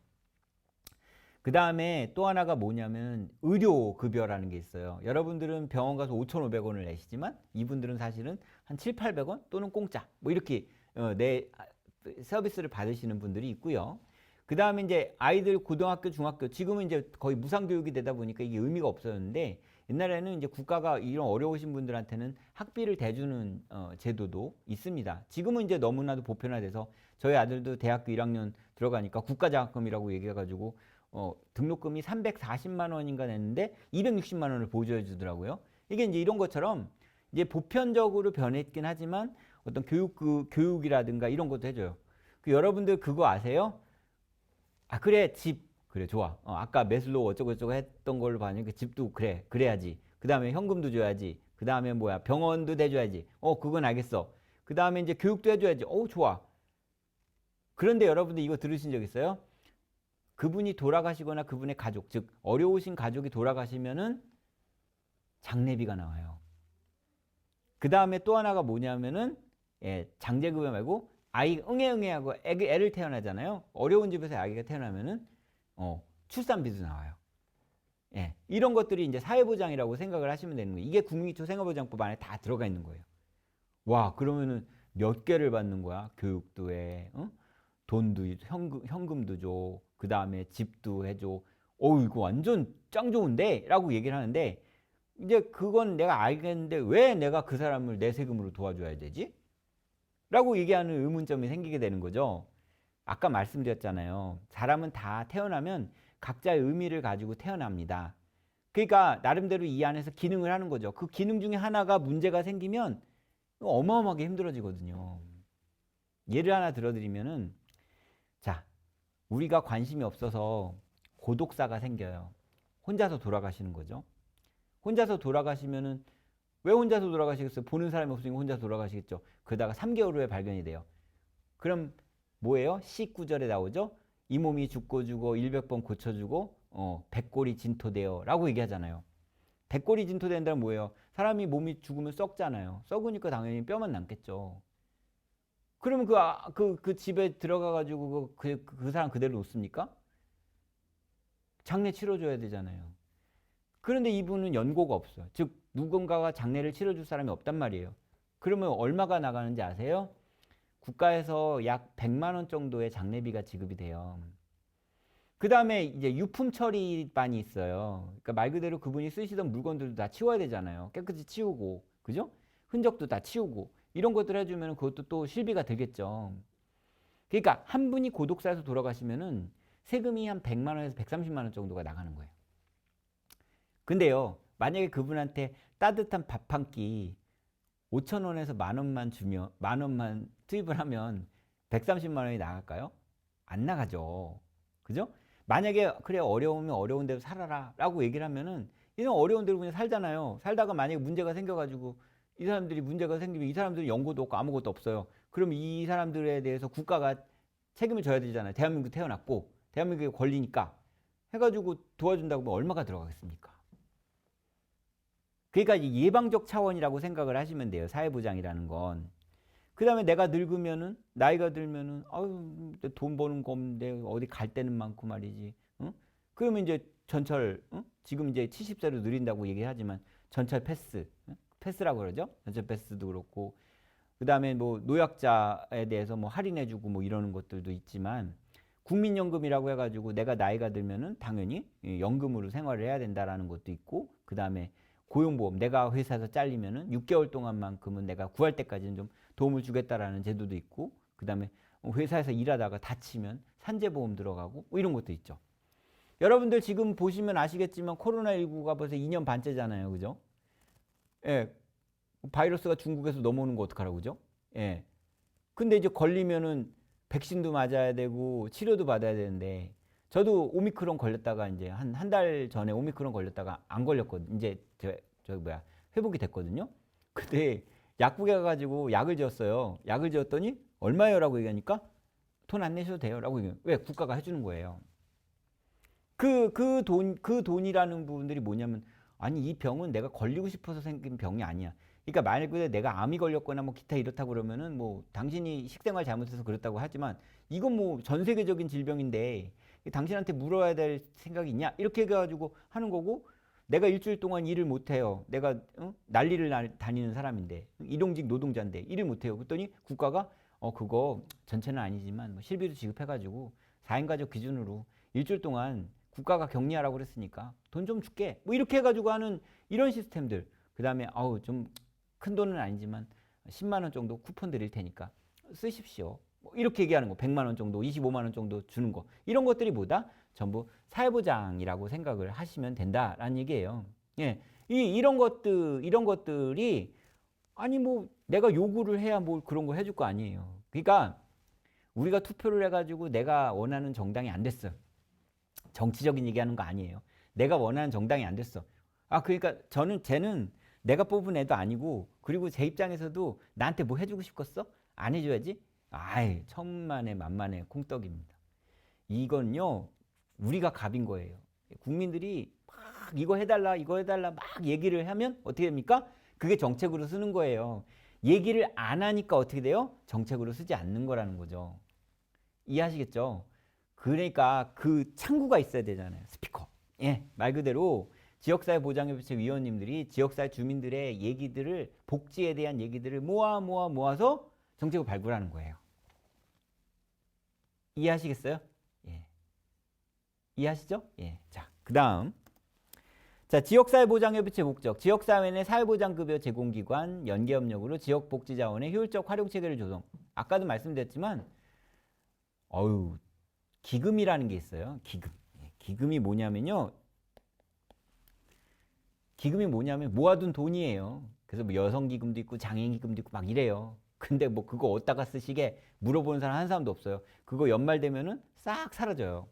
그 다음에 또 하나가 뭐냐면 의료급여라는 게 있어요. 여러분들은 병원 가서 5,500원을 내시지만 이분들은 사실은 한 7, 800원 또는 공짜 뭐 이렇게 내 서비스를 받으시는 분들이 있고요. 그 다음에 이제 아이들 고등학교, 중학교, 지금은 이제 거의 무상교육이 되다 보니까 이게 의미가 없었는데 옛날에는 이제 국가가 이런 어려우신 분들한테는 학비를 대주는 제도도 있습니다. 지금은 이제 너무나도 보편화돼서 저희 아들도 대학교 1학년 들어가니까 국가장학금이라고 얘기해가지고 등록금이 340만 원인가 냈는데 260만 원을 보조해 주더라고요. 이게 이제 이런 것처럼 이제 보편적으로 변했긴 하지만 어떤 교육이라든가 이런 것도 해줘요. 여러분들 그거 아세요? 그래, 집. 그래, 좋아. 아까 매슬로우 어쩌고저쩌고 했던 걸로 봤는데 집도 그래, 그래야지. 그 다음에 현금도 줘야지. 그 다음에 뭐야, 병원도 대줘야지. 그건 알겠어. 그 다음에 이제 교육도 해줘야지. 좋아. 그런데 여러분들 이거 들으신 적 있어요? 그분이 돌아가시거나 그분의 가족, 즉 어려우신 가족이 돌아가시면은 장례비가 나와요. 그 다음에 또 하나가 뭐냐면은 장제급여 말고 아이 응애하고 애를 태어나잖아요. 어려운 집에서 아기가 태어나면은 출산비도 나와요. 예, 이런 것들이 이제 사회보장이라고 생각을 하시면 되는 거예요. 이게 국민기초생활보장법 안에 다 들어가 있는 거예요. 와, 그러면은 몇 개를 받는 거야? 교육도 해, 돈도 현금도 줘, 그 다음에 집도 해줘. 이거 완전 짱 좋은데? 라고 얘기를 하는데 이제 그건 내가 알겠는데 왜 내가 그 사람을 내 세금으로 도와줘야 되지? 라고 얘기하는 의문점이 생기게 되는 거죠. 아까 말씀드렸잖아요. 사람은 다 태어나면 각자의 의미를 가지고 태어납니다. 그러니까 나름대로 이 안에서 기능을 하는 거죠. 그 기능 중에 하나가 문제가 생기면 어마어마하게 힘들어지거든요. 예를 하나 들어드리면은, 자, 우리가 관심이 없어서 고독사가 생겨요. 혼자서 돌아가시는 거죠. 혼자서 돌아가시면은 왜 혼자서 돌아가시겠어요? 보는 사람이 없으니까 혼자서 돌아가시겠죠. 그러다가 3개월 후에 발견이 돼요. 그럼 뭐예요? 19절에 나오죠. 이 몸이 죽고 죽어 100번 고쳐주고 백골이 진토되어 라고 얘기하잖아요. 백골이 진토된다는 뭐예요? 사람이 몸이 죽으면 썩잖아요. 썩으니까 당연히 뼈만 남겠죠. 그러면 그 집에 들어가가지고 그 사람 그대로 놓습니까? 장례 치러줘야 되잖아요. 그런데 이분은 연고가 없어요. 즉 누군가가 장례를 치러줄 사람이 없단 말이에요. 그러면 얼마가 나가는지 아세요? 국가에서 약 100만 원 정도의 장례비가 지급이 돼요. 그 다음에 이제 유품 처리반이 있어요. 그러니까 말 그대로 그분이 쓰시던 물건들도 다 치워야 되잖아요. 깨끗이 치우고, 그죠? 흔적도 다 치우고, 이런 것들 해주면 그것도 또 실비가 되겠죠. 그러니까 한 분이 고독사에서 돌아가시면은 세금이 한 100만 원에서 130만 원 정도가 나가는 거예요. 근데요, 만약에 그분한테 따뜻한 밥 한 끼 5천 원에서 만 원만 주면, 만 원만 투입을 하면 130만 원이 나갈까요? 안 나가죠. 그죠? 만약에 그래 어려우면 어려운 대로 살아라 라고 얘기를 하면은 이런 어려운 대로 그냥 살잖아요. 살다가 만약에 문제가 생겨가지고 이 사람들이 문제가 생기면 이 사람들은 연고도 없고 아무것도 없어요. 그럼 이 사람들에 대해서 국가가 책임을 져야 되잖아요. 대한민국 태어났고 대한민국의 권리니까 해가지고 도와준다고 하면 얼마가 들어가겠습니까? 그러니까 예방적 차원이라고 생각을 하시면 돼요. 사회보장이라는 건. 그 다음에 내가 늙으면은, 나이가 들면은, 아유, 돈 버는 거 없는데 어디 갈 데는 많고 말이지. 응? 그러면 이제 전철, 응? 지금 이제 70세로 느린다고 얘기하지만 전철 패스, 응? 패스라고 그러죠. 전철 패스도 그렇고. 그 다음에 뭐 노약자에 대해서 뭐 할인해주고 뭐 이러는 것들도 있지만 국민연금이라고 해가지고 내가 나이가 들면은 당연히 연금으로 생활을 해야 된다라는 것도 있고 그 다음에 고용보험 내가 회사에서 잘리면은 6개월 동안만큼은 내가 구할 때까지는 좀 도움을 주겠다라는 제도도 있고 그 다음에 회사에서 일하다가 다치면 산재보험 들어가고 뭐 이런 것도 있죠. 여러분들 지금 보시면 아시겠지만 코로나19가 벌써 2년 반째잖아요. 그죠? 예. 바이러스가 중국에서 넘어오는 거 어떡하라고 그죠? 예. 근데 이제 걸리면은 백신도 맞아야 되고 치료도 받아야 되는데 저도 오미크론 걸렸다가 이제 한 달 전에 오미크론 걸렸다가 안 걸렸거든요. 이제 저 뭐야 회복이 됐거든요. 근데 약국에 가가지고 약을 지었어요. 약을 지었더니 얼마예요라고 얘기하니까 돈 안 내셔도 돼요라고 얘기해요. 왜 국가가 해주는 거예요. 그 돈이라는 부분들이 뭐냐면 아니 이 병은 내가 걸리고 싶어서 생긴 병이 아니야. 그러니까 만약에 내가 암이 걸렸거나 뭐 기타 이렇다고 그러면은 뭐 당신이 식생활 잘못해서 그렇다고 하지만 이건 뭐 전 세계적인 질병인데 당신한테 물어야 될 생각이 있냐? 이렇게 해가지고 하는 거고 내가 일주일 동안 일을 못 해요. 내가 난리를 다니는 사람인데 일용직 노동자인데 일을 못 해요. 그랬더니 국가가 그거 전체는 아니지만 뭐 실비로 지급해가지고 4인 가족 기준으로 일주일 동안 국가가 격리하라고 그랬으니까 돈 좀 줄게. 뭐 이렇게 해가지고 하는 이런 시스템들. 그 다음에 아우 좀 큰 돈은 아니지만 10만 원 정도 쿠폰 드릴 테니까 쓰십시오. 뭐 이렇게 얘기하는 거. 100만 원 정도, 25만 원 정도 주는 거. 이런 것들이 뭐다? 전부 사회보장이라고 생각을 하시면 된다라는 얘기예요. 예. 이런 것들이 아니 뭐 내가 요구를 해야 뭐 그런 거 해줄 거 아니에요. 그러니까 우리가 투표를 해가지고 내가 원하는 정당이 안 됐어. 정치적인 얘기하는 거 아니에요. 내가 원하는 정당이 안 됐어. 그러니까 쟤는 내가 뽑은 애도 아니고 그리고 제 입장에서도 나한테 뭐 해주고 싶겠어? 안 해줘야지? 아이 천만에 만만에 콩떡입니다. 이건요 우리가 갑인 거예요. 국민들이 막 이거 해달라 막 얘기를 하면 어떻게 됩니까? 그게 정책으로 쓰는 거예요. 얘기를 안 하니까 어떻게 돼요? 정책으로 쓰지 않는 거라는 거죠. 이해하시겠죠? 그러니까 그 창구가 있어야 되잖아요. 스피커. 예, 말 그대로 지역사회보장협의체 위원님들이 지역사회 주민들의 얘기들을 복지에 대한 얘기들을 모아서 정책을 발굴하는 거예요. 이해하시겠어요? 예. 이해하시죠? 예. 자, 그다음. 자, 지역사회보장협의체 목적. 지역사회 내 사회보장급여 제공기관 연계협력으로 지역복지자원의 효율적 활용체계를 조성. 아까도 말씀드렸지만 기금이라는 게 있어요. 기금. 기금이 뭐냐면 모아둔 돈이에요. 그래서 뭐 여성기금도 있고 장애인기금도 있고 막 이래요. 근데 뭐 그거 어디다가 쓰시게 물어보는 사람 한 사람도 없어요. 그거 연말 되면은 싹 사라져요.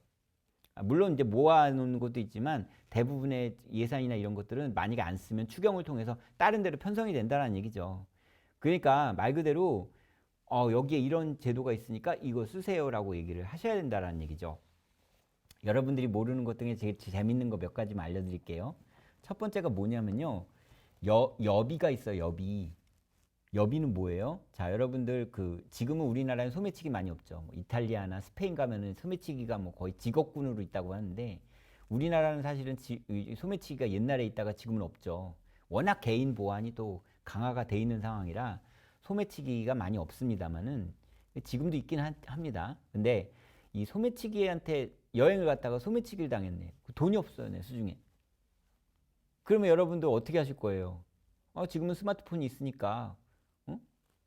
물론 이제 모아놓는 것도 있지만 대부분의 예산이나 이런 것들은 만약에 안 쓰면 추경을 통해서 다른 데로 편성이 된다는 얘기죠. 그러니까 말 그대로 여기에 이런 제도가 있으니까 이거 쓰세요라고 얘기를 하셔야 된다는 얘기죠. 여러분들이 모르는 것 중에 제일 재밌는 거 몇 가지만 알려드릴게요. 첫 번째가 뭐냐면요. 여비가 있어요. 여비. 여비는 뭐예요? 자, 여러분들 지금은 우리나라에 소매치기 많이 없죠. 뭐 이탈리아나 스페인 가면은 소매치기가 뭐 거의 직업군으로 있다고 하는데 우리나라는 사실은 소매치기가 옛날에 있다가 지금은 없죠. 워낙 개인 보안이 또 강화가 돼 있는 상황이라 소매치기가 많이 없습니다만은 지금도 있긴 합니다. 근데 이 소매치기한테 여행을 갔다가 소매치기를 당했네. 돈이 없어요, 내 수중에. 그러면 여러분들 어떻게 하실 거예요? 지금은 스마트폰이 있으니까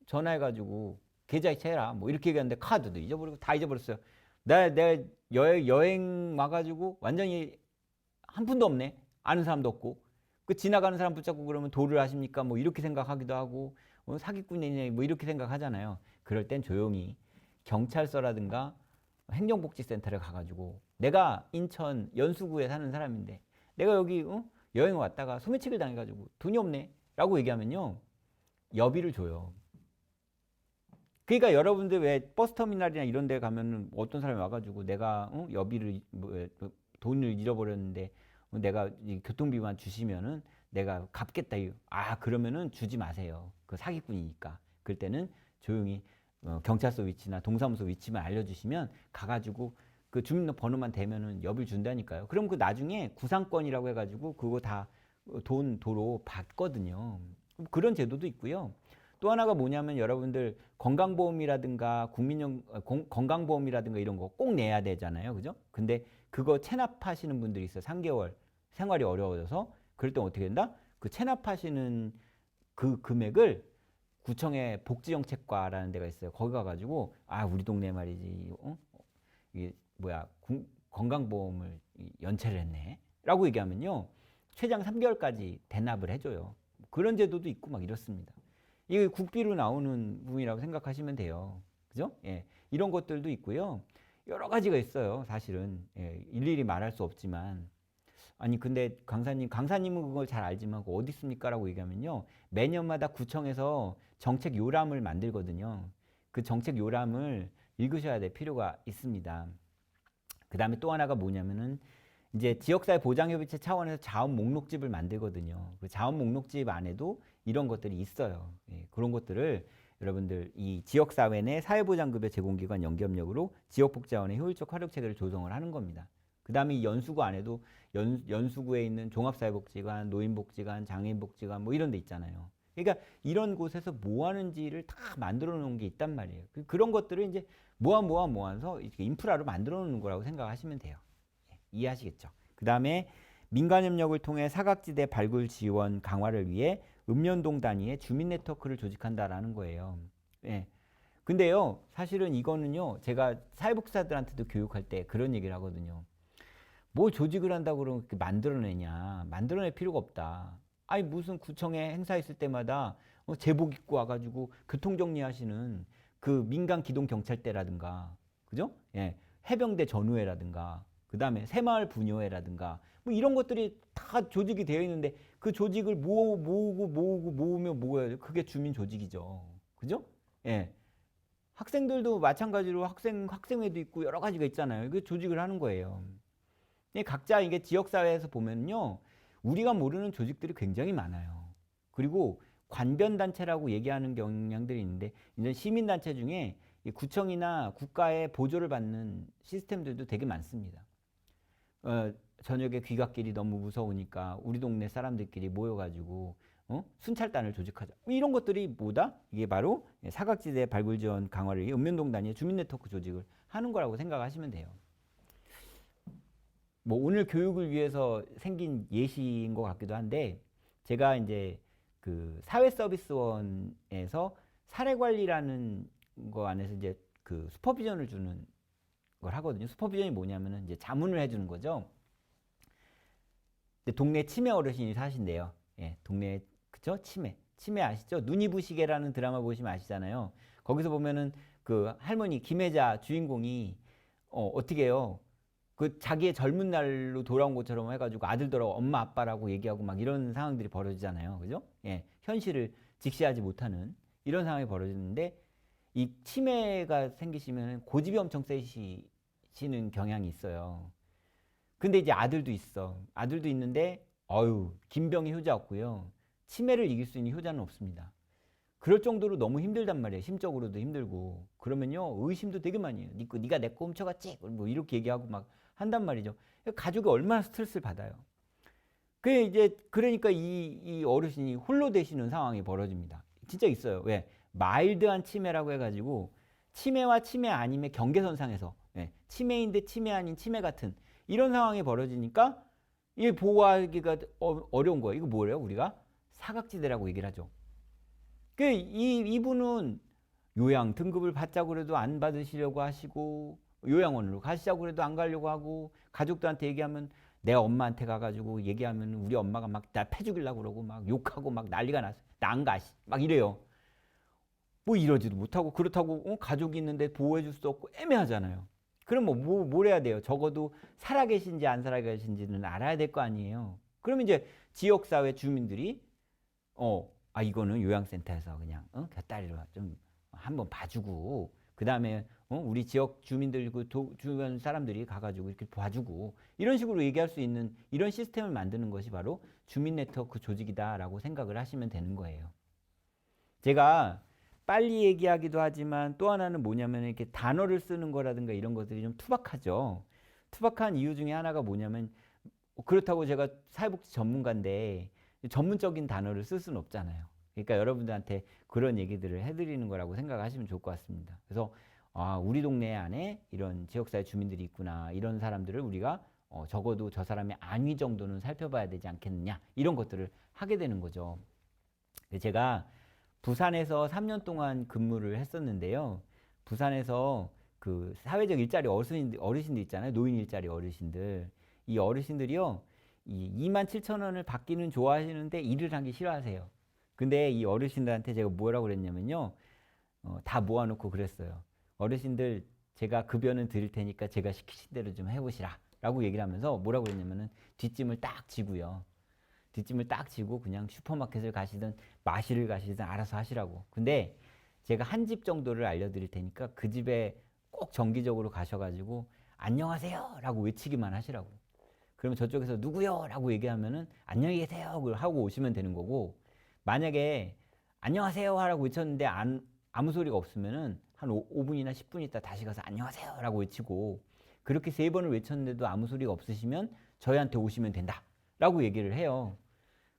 전화해가지고 계좌 이체해라 뭐 이렇게 얘기하는데 카드도 잊어버리고 다 잊어버렸어요. 내가 여행 와가지고 완전히 한 푼도 없네. 아는 사람도 없고 그 지나가는 사람 붙잡고 그러면 도를 하십니까? 뭐 이렇게 생각하기도 하고 사기꾼이냐 뭐 이렇게 생각하잖아요. 그럴 땐 조용히 경찰서라든가 행정복지센터를 가가지고 내가 인천 연수구에 사는 사람인데 내가 여기 여행 왔다가 소매치기를 당해가지고 돈이 없네 라고 얘기하면요 여비를 줘요. 그러니까 여러분들 왜 버스터미널이나 이런 데 가면은 어떤 사람이 와가지고 내가 여비를 돈을 잃어버렸는데 내가 교통비만 주시면은 내가 갚겠다. 그러면은 주지 마세요. 그 사기꾼이니까. 그럴 때는 조용히 경찰서 위치나 동사무소 위치만 알려주시면 가가지고 그 주민번호만 대면은 여비를 준다니까요. 그럼 그 나중에 구상권이라고 해가지고 그거 다 도로 받거든요. 그런 제도도 있고요. 또 하나가 뭐냐면 여러분들 건강보험이라든가 건강보험이라든가 이런 거 꼭 내야 되잖아요. 그죠? 근데 그거 체납하시는 분들이 있어요. 3개월 생활이 어려워져서 그럴 때 어떻게 된다? 그 체납하시는 그 금액을 구청의 복지정책과라는 데가 있어요. 거기 가가지고 우리 동네 말이지 이게 뭐야 건강보험을 연체를 했네 라고 얘기하면요 최장 3개월까지 대납을 해줘요. 그런 제도도 있고 막 이렇습니다. 이게 국비로 나오는 부분이라고 생각하시면 돼요. 그죠? 예. 이런 것들도 있고요. 여러 가지가 있어요. 사실은. 예. 일일이 말할 수 없지만. 아니, 근데 강사님은 그걸 잘 알지만 그거 어디 있습니까? 라고 얘기하면요. 매년마다 구청에서 정책 요람을 만들거든요. 그 정책 요람을 읽으셔야 될 필요가 있습니다. 그 다음에 또 하나가 뭐냐면은 이제 지역사회 보장협의체 차원에서 자원 목록집을 만들거든요. 그 자원 목록집 안에도 이런 것들이 있어요. 예, 그런 것들을 여러분들 이 지역사회 내 사회보장급여 제공기관 연계협력으로 지역복지자원의 효율적 활용 체계를 조성을 하는 겁니다. 그 다음에 이 연수구 안에도 연수구에 있는 종합사회복지관, 노인복지관, 장애인복지관 뭐 이런 데 있잖아요. 그러니까 이런 곳에서 뭐 하는지를 다 만들어 놓은 게 있단 말이에요. 그런 것들을 이제 모아서 인프라로 만들어 놓는 거라고 생각하시면 돼요. 이해하시겠죠? 그 다음에 민간협력을 통해 사각지대 발굴 지원 강화를 위해 읍면동 단위의 주민 네트워크를 조직한다라는 거예요. 예. 근데요, 사실은 이거는요, 제가 사회복지사들한테도 교육할 때 그런 얘기를 하거든요. 뭘 조직을 한다고 그러면 이렇게 만들어내냐. 만들어낼 필요가 없다. 아니, 무슨 구청에 행사 있을 때마다 제복 입고 와가지고 교통정리하시는 그 민간 기동경찰대라든가, 그죠? 예. 해병대 전우회라든가, 그 다음에 새마을 부녀회라든가 뭐 이런 것들이 다 조직이 되어 있는데 그 조직을 모으면 뭐야 그게 주민 조직이죠. 그죠? 예. 학생들도 마찬가지로 학생회도 있고 여러 가지가 있잖아요. 그 조직을 하는 거예요. 각자 이게 지역사회에서 보면요. 우리가 모르는 조직들이 굉장히 많아요. 그리고 관변단체라고 얘기하는 경향들이 있는데 이제 시민단체 중에 구청이나 국가의 보조를 받는 시스템들도 되게 많습니다. 저녁에 귀갓길이 너무 무서우니까 우리 동네 사람들끼리 모여가지고 순찰단을 조직하자. 이런 것들이 뭐다? 이게 바로 사각지대 발굴 지원 강화를 위해 읍면동 단위의 주민 네트워크 조직을 하는 거라고 생각하시면 돼요. 뭐 오늘 교육을 위해서 생긴 예시인 것 같기도 한데 제가 이제 그 사회서비스원에서 사례관리라는 거 안에서 이제 그 슈퍼비전을 주는 걸 하거든요. 슈퍼비전이 뭐냐면은 이제 자문을 해주는 거죠. 근데 동네 치매 어르신이 사신대요. 예, 동네 그쵸? 치매. 치매 아시죠? 눈이 부시게라는 드라마 보시면 아시잖아요. 거기서 보면은 그 할머니 김혜자 주인공이 어떻게 해요? 그 자기의 젊은 날로 돌아온 것처럼 해가지고 아들더러 엄마 아빠라고 얘기하고 막 이런 상황들이 벌어지잖아요. 그죠? 예, 현실을 직시하지 못하는 이런 상황이 벌어지는데 이 치매가 생기시면 고집이 엄청 세시는 경향이 있어요. 근데 이제 아들도 있어. 아들도 있는데 김병희 효자 없고요. 치매를 이길 수 있는 효자는 없습니다. 그럴 정도로 너무 힘들단 말이에요. 심적으로도 힘들고. 그러면요, 의심도 되게 많이 해요. 네가 내 거 훔쳐갔지? 뭐 이렇게 얘기하고 막 한단 말이죠. 가족이 얼마나 스트레스를 받아요. 그러니까 이 어르신이 홀로 되시는 상황이 벌어집니다. 진짜 있어요. 왜? 마일드한 치매라고 해가지고 치매와 치매 아님의 경계선상에서 치매인데 치매 아닌 치매 같은 이런 상황이 벌어지니까 이게 보호하기가 어려운 거예요. 이거 뭐래요? 우리가 사각지대라고 얘기를 하죠. 이분은 요양 등급을 받자고 그래도 안 받으시려고 하시고 요양원으로 가시자고 그래도 안 가려고 하고 가족들한테 얘기하면 내 엄마한테 가가지고 얘기하면 우리 엄마가 막 나 패 죽이려고 그러고 막 욕하고 막 난리가 났어. 나 안 가. 막 이래요. 뭐 이러지도 못하고 그렇다고 가족이 있는데 보호해줄 수 없고 애매하잖아요. 그럼 뭘 해야 돼요? 적어도 살아계신지 안 살아계신지는 알아야 될 거 아니에요. 그럼 이제 지역사회 주민들이 이거는 요양센터에서 그냥 곁다리로 좀 한번 봐주고 그 다음에 우리 지역 주민들 그 주변 사람들이 가가지고 이렇게 봐주고 이런 식으로 얘기할 수 있는 이런 시스템을 만드는 것이 바로 주민 네트워크 조직이다라고 생각을 하시면 되는 거예요. 제가 빨리 얘기하기도 하지만 또 하나는 뭐냐면 이렇게 단어를 쓰는 거라든가 이런 것들이 좀 투박하죠. 투박한 이유 중에 하나가 뭐냐면 그렇다고 제가 사회복지 전문가인데 전문적인 단어를 쓸 수는 없잖아요. 그러니까 여러분들한테 그런 얘기들을 해드리는 거라고 생각하시면 좋을 것 같습니다. 그래서 우리 동네 안에 이런 지역사회 주민들이 있구나. 이런 사람들을 우리가 적어도 저 사람의 안위 정도는 살펴봐야 되지 않겠느냐. 이런 것들을 하게 되는 거죠. 제가 부산에서 3년 동안 근무를 했었는데요. 부산에서 그 사회적 일자리 어르신들 있잖아요. 노인 일자리 어르신들. 이 어르신들이요. 이 27,000원을 받기는 좋아하시는데 일을 하기 싫어하세요. 근데 이 어르신들한테 제가 뭐라고 그랬냐면요. 다 모아놓고 그랬어요. 어르신들 제가 급여는 드릴 테니까 제가 시키신 대로 좀 해보시라. 라고 얘기를 하면서 뭐라고 그랬냐면은 뒷짐을 딱 지고요. 뒷짐을 딱 지고 그냥 슈퍼마켓을 가시든 마실을 가시든 알아서 하시라고. 근데 제가 한 집 정도를 알려드릴 테니까 그 집에 꼭 정기적으로 가셔가지고 안녕하세요 라고 외치기만 하시라고. 그러면 저쪽에서 누구요? 라고 얘기하면은 안녕히 계세요 하고 오시면 되는 거고, 만약에 안녕하세요 하라고 외쳤는데 아무 소리가 없으면은 한 5분이나 10분 있다 다시 가서 안녕하세요 라고 외치고, 그렇게 3번을 외쳤는데도 아무 소리가 없으시면 저희한테 오시면 된다 라고 얘기를 해요.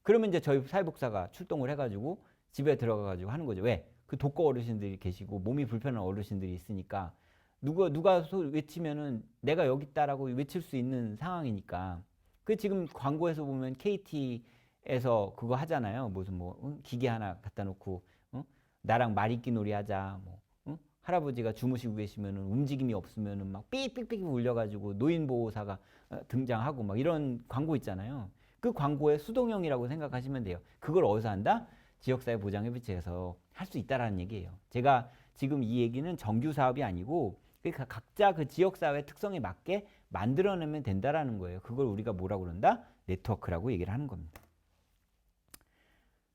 그러면 이제 저희 사회복사가 출동을 해가지고 집에 들어가가지고 하는 거죠. 왜? 그 독거 어르신들이 계시고 몸이 불편한 어르신들이 있으니까 누가 외치면은 내가 여기 있다라고 외칠 수 있는 상황이니까. 그 지금 광고에서 보면 KT에서 그거 하잖아요. 무슨 기계 하나 갖다 놓고 나랑 말잇기 놀이 하자. 할아버지가 주무시고 계시면은 움직임이 없으면은 막 삑삑삑 울려가지고 노인보호사가 등장하고 막 이런 광고 있잖아요. 그 광고의 수동형이라고 생각하시면 돼요. 그걸 어디서 한다? 지역사회보장협의체에서 할 수 있다라는 얘기예요. 제가 지금 이 얘기는 정규 사업이 아니고 그러니까 각자 그 지역사회 특성에 맞게 만들어내면 된다라는 거예요. 그걸 우리가 뭐라고 그런다? 네트워크라고 얘기를 하는 겁니다.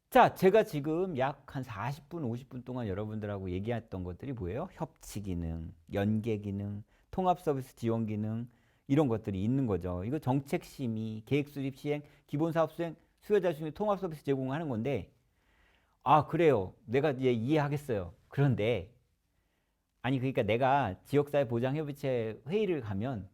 자, 제가 지금 약 한 40분, 50분 동안 여러분들하고 얘기했던 것들이 뭐예요? 협치 기능, 연계 기능, 통합 서비스 지원 기능, 이런 것들이 있는 거죠. 이거 정책 심의, 계획 수립 시행, 기본 사업 수행, 수요자 중에 통합 서비스 제공하는 건데, 그래요. 내가 이제 이해하겠어요. 그런데 그러니까 내가 지역사회 보장협의체 회의를 가면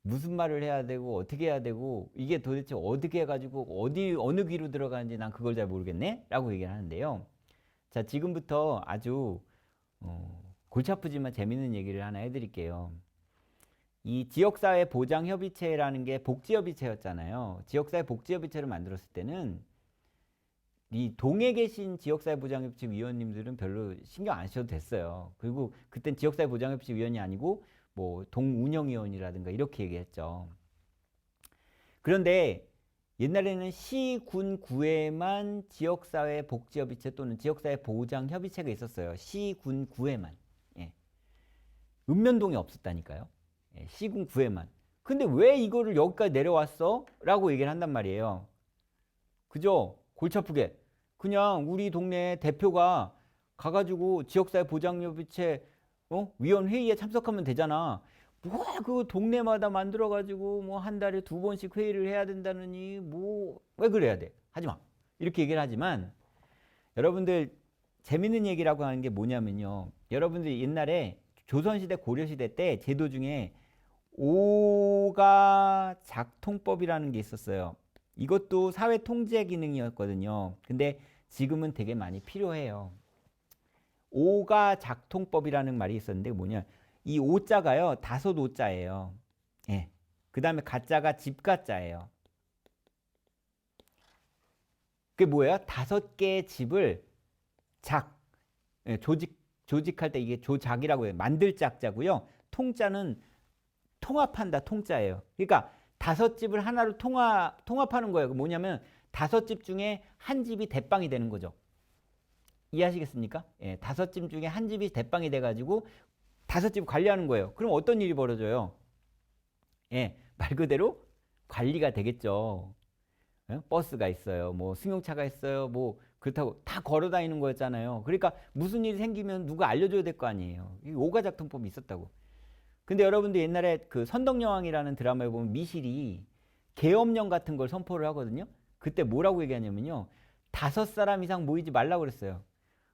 무슨 말을 해야 되고 어떻게 해야 되고 이게 도대체 어떻게 해가지고 어느 귀로 들어가는지 난 그걸 잘 모르겠네? 라고 얘기를 하는데요. 자, 지금부터 아주 골치 아프지만 재밌는 얘기를 하나 해드릴게요. 이 지역사회 보장협의체라는 게 복지협의체였잖아요. 지역사회 복지협의체를 만들었을 때는 이 동에 계신 지역사회 보장협의체 위원님들은 별로 신경 안 쓰셔도 됐어요. 그리고 그땐 지역사회 보장협의체 위원이 아니고 동운영위원이라든가 이렇게 얘기했죠. 그런데 옛날에는 시, 군, 구에만 지역사회 복지협의체 또는 지역사회 보장협의체가 있었어요. 시, 군, 구에만. 예. 읍면동에 없었다니까요. 예. 시, 군, 구에만. 근데 왜 이거를 여기까지 내려왔어? 라고 얘기를 한단 말이에요. 그죠? 골치 아프게. 그냥 우리 동네 대표가 가가지고 지역사회 보장협의체 위원 회의에 참석하면 되잖아. 뭐 그 동네마다 만들어가지고 뭐 한 달에 2번씩 회의를 해야 된다느니 뭐 왜 그래야 돼? 하지 마. 이렇게 얘기를 하지만 여러분들 재밌는 얘기라고 하는 게 뭐냐면요. 여러분들 옛날에 조선시대 고려시대 때 제도 중에 오가 작통법이라는 게 있었어요. 이것도 사회 통제 기능이었거든요. 근데 지금은 되게 많이 필요해요. 오가 작통법이라는 말이 있었는데 뭐냐? 이 오자가요, 5오자예요. 예. 그 다음에 가자가 집가자예요. 그게 뭐예요? 5개의 집을 예, 조직할 때 이게 조작이라고 해요. 만들 짝자고요. 통자는 통합한다, 통자예요. 그러니까 5집을 하나로 통합하는 거예요. 뭐냐면 5집 중에 한 집이 대빵이 되는 거죠. 이해하시겠습니까? 예, 5집 중에 한 집이 대빵이 돼가지고 5집 관리하는 거예요. 그럼 어떤 일이 벌어져요? 예, 말 그대로 관리가 되겠죠. 예? 버스가 있어요. 뭐 승용차가 있어요. 뭐 그렇다고 다 걸어 다니는 거였잖아요. 그러니까 무슨 일이 생기면 누가 알려줘야 될 거 아니에요. 이 오가작통법이 있었다고. 근데 여러분들 옛날에 그 선덕여왕이라는 드라마에 보면 미실이 계엄령 같은 걸 선포를 하거든요. 그때 뭐라고 얘기하냐면요. 5사람 이상 모이지 말라고 그랬어요.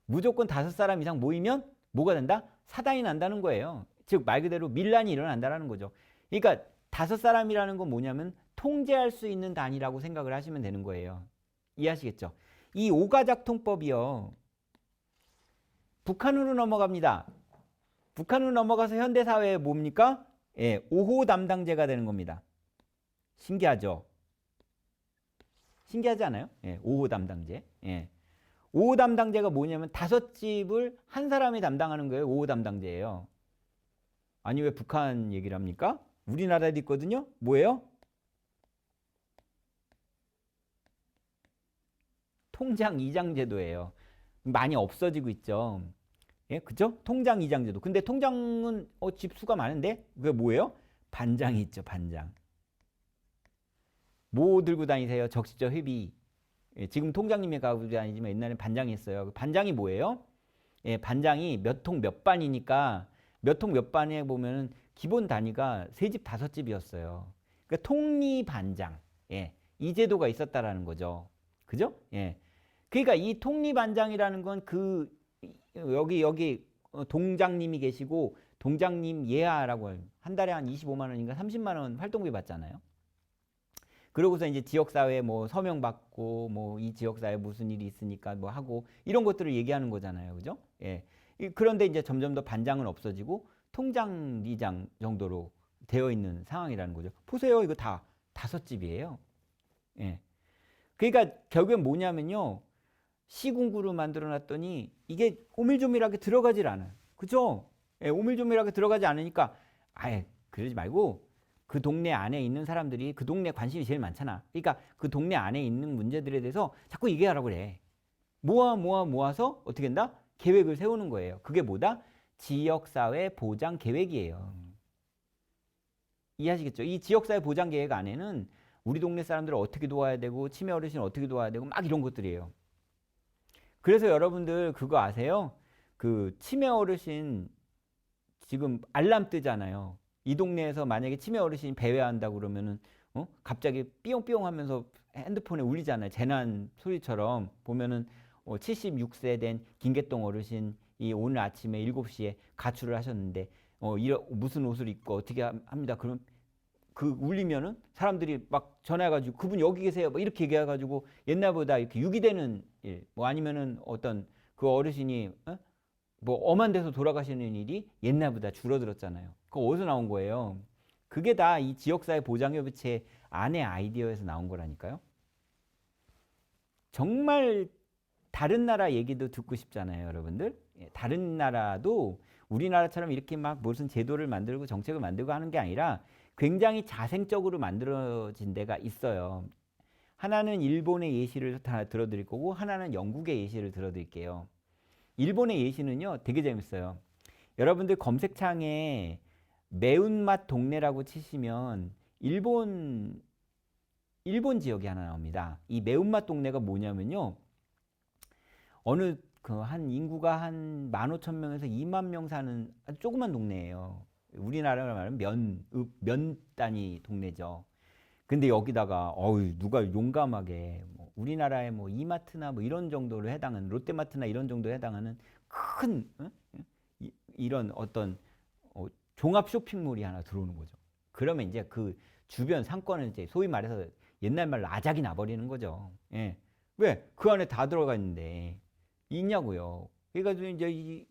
무조건 5사람 이상 모이면 뭐가 된다? 사단이 난다는 거예요. 즉 말 그대로 밀란이 일어난다는 거죠. 그러니까 5사람이라는 건 뭐냐면 통제할 수 있는 단위라고 생각을 하시면 되는 거예요. 이해하시겠죠? 이 오가작통법이요. 북한으로 넘어갑니다. 북한으로 넘어가서 현대사회에 뭡니까? 예, 5호 담당제가 되는 겁니다. 신기하죠? 신기하지 않아요? 예, 5호 담당제. 예. 5호 담당제가 뭐냐면 5집을 한 사람이 담당하는 거예요. 5호 담당제예요. 아니 왜 북한 얘기를 합니까? 우리나라에도 있거든요. 뭐예요? 통장 이장 제도예요. 많이 없어지고 있죠. 예, 그죠? 통장 이장 제도. 근데 통장은 집수가 많은데 그게 뭐예요? 반장이 있죠, 반장. 뭐 들고 다니세요? 적시적 회비. 예, 지금 통장님이 가고 다니지만 옛날엔 반장이 있어요. 반장이 뭐예요? 예, 반장이 몇 통 몇 반이니까 몇 통 몇 반에 보면은 기본 단위가 3집 5집이었어요. 그러니까 통리반장. 예, 이 제도가 있었다라는 거죠. 그죠? 예. 그러니까 이 통리반장이라는 건 그 여기 동장님이 계시고 동장님 예하라고 한 달에 한 25만 원인가 30만 원 활동비 받잖아요. 그러고서 이제 지역사회에 뭐 서명 받고 뭐 이 지역사회에 무슨 일이 있으니까 뭐 하고 이런 것들을 얘기하는 거잖아요. 그죠? 예. 그런데 이제 점점 더 반장은 없어지고 통장리장 정도로 되어 있는 상황이라는 거죠. 보세요. 이거 다 5집이에요. 예. 그러니까 결국엔 뭐냐면요. 시군구로 만들어 놨더니 이게 오밀조밀하게 들어가질 않아요. 그죠? 예, 오밀조밀하게 들어가지 않으니까 아예 그러지 말고 그 동네 안에 있는 사람들이 그 동네 관심이 제일 많잖아. 그러니까 그 동네 안에 있는 문제들에 대해서 자꾸 얘기하라고 그래. 모아서 어떻게 한다? 계획을 세우는 거예요. 그게 뭐다? 지역사회 보장 계획이에요. 이해하시겠죠? 이 지역사회 보장 계획 안에는 우리 동네 사람들을 어떻게 도와야 되고 치매 어르신을 어떻게 도와야 되고 막 이런 것들이에요. 그래서 여러분들 그거 아세요? 그 치매 어르신 지금 알람 뜨잖아요. 이 동네에서 만약에 치매 어르신이 배회한다고 그러면은 갑자기 삐용삐용 하면서 핸드폰에 울리잖아요. 재난 소리처럼 보면은 76세 된 김계동 어르신이 오늘 아침에 7시에 가출을 하셨는데 무슨 옷을 입고 어떻게 합니다. 그럼 그 울리면은 사람들이 막 전화해가지고 그분 여기 계세요. 뭐 이렇게 얘기해가지고 옛날보다 이렇게 유기되는 일, 뭐 아니면은 어떤 그 어르신이 뭐 엄한 데서 돌아가시는 일이 옛날보다 줄어들었잖아요. 그거 어디서 나온 거예요? 그게 다 이 지역사회 보장협의체 안의 아이디어에서 나온 거라니까요. 정말 다른 나라 얘기도 듣고 싶잖아요, 여러분들. 다른 나라도 우리나라처럼 이렇게 막 무슨 제도를 만들고 정책을 만들고 하는 게 아니라 굉장히 자생적으로 만들어진 데가 있어요. 하나는 일본의 예시를 다 들어드릴 거고 하나는 영국의 예시를 들어드릴게요. 일본의 예시는요 되게 재밌어요. 여러분들 검색창에 매운맛 동네라고 치시면 일본 지역이 하나 나옵니다. 이 매운맛 동네가 뭐냐면요. 어느 그 한 인구가 한 15,000명에서 2만 명 사는 아주 조그만 동네예요. 우리나라로 말하면 면 단위 동네죠. 근데 여기다가 누가 용감하게 뭐 우리나라의 뭐 이마트나 뭐 이런 정도로 해당하는 롯데마트나 이런 정도에 해당하는 큰 이런 어떤 종합 쇼핑몰이 하나 들어오는 거죠. 그러면 이제 그 주변 상권은 이제 소위 말해서 옛날 말로 아작이 나버리는 거죠. 예. 왜? 그 안에 다 들어가 있는데 있냐고요. 그래가지고 이제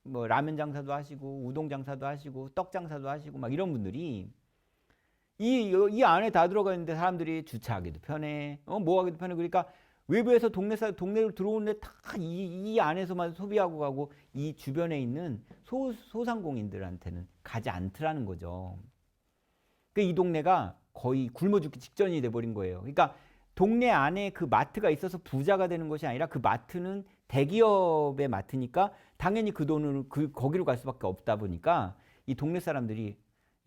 뭐 라면 장사도 하시고 우동 장사도 하시고 떡 장사도 하시고 막 이런 분들이 이 안에 다 들어가 있는데 사람들이 주차하기도 편해, 뭐 하기도 편해. 그러니까 외부에서 동네로 들어오는데 다 이 안에서만 소비하고 가고 이 주변에 있는 소상공인들한테는 가지 않더라는 거죠. 이 동네가 거의 굶어 죽기 직전이 돼버린 거예요. 그러니까 동네 안에 그 마트가 있어서 부자가 되는 것이 아니라 그 마트는 대기업의 마트니까 당연히 그 돈을 거기로 갈 수밖에 없다 보니까 이 동네 사람들이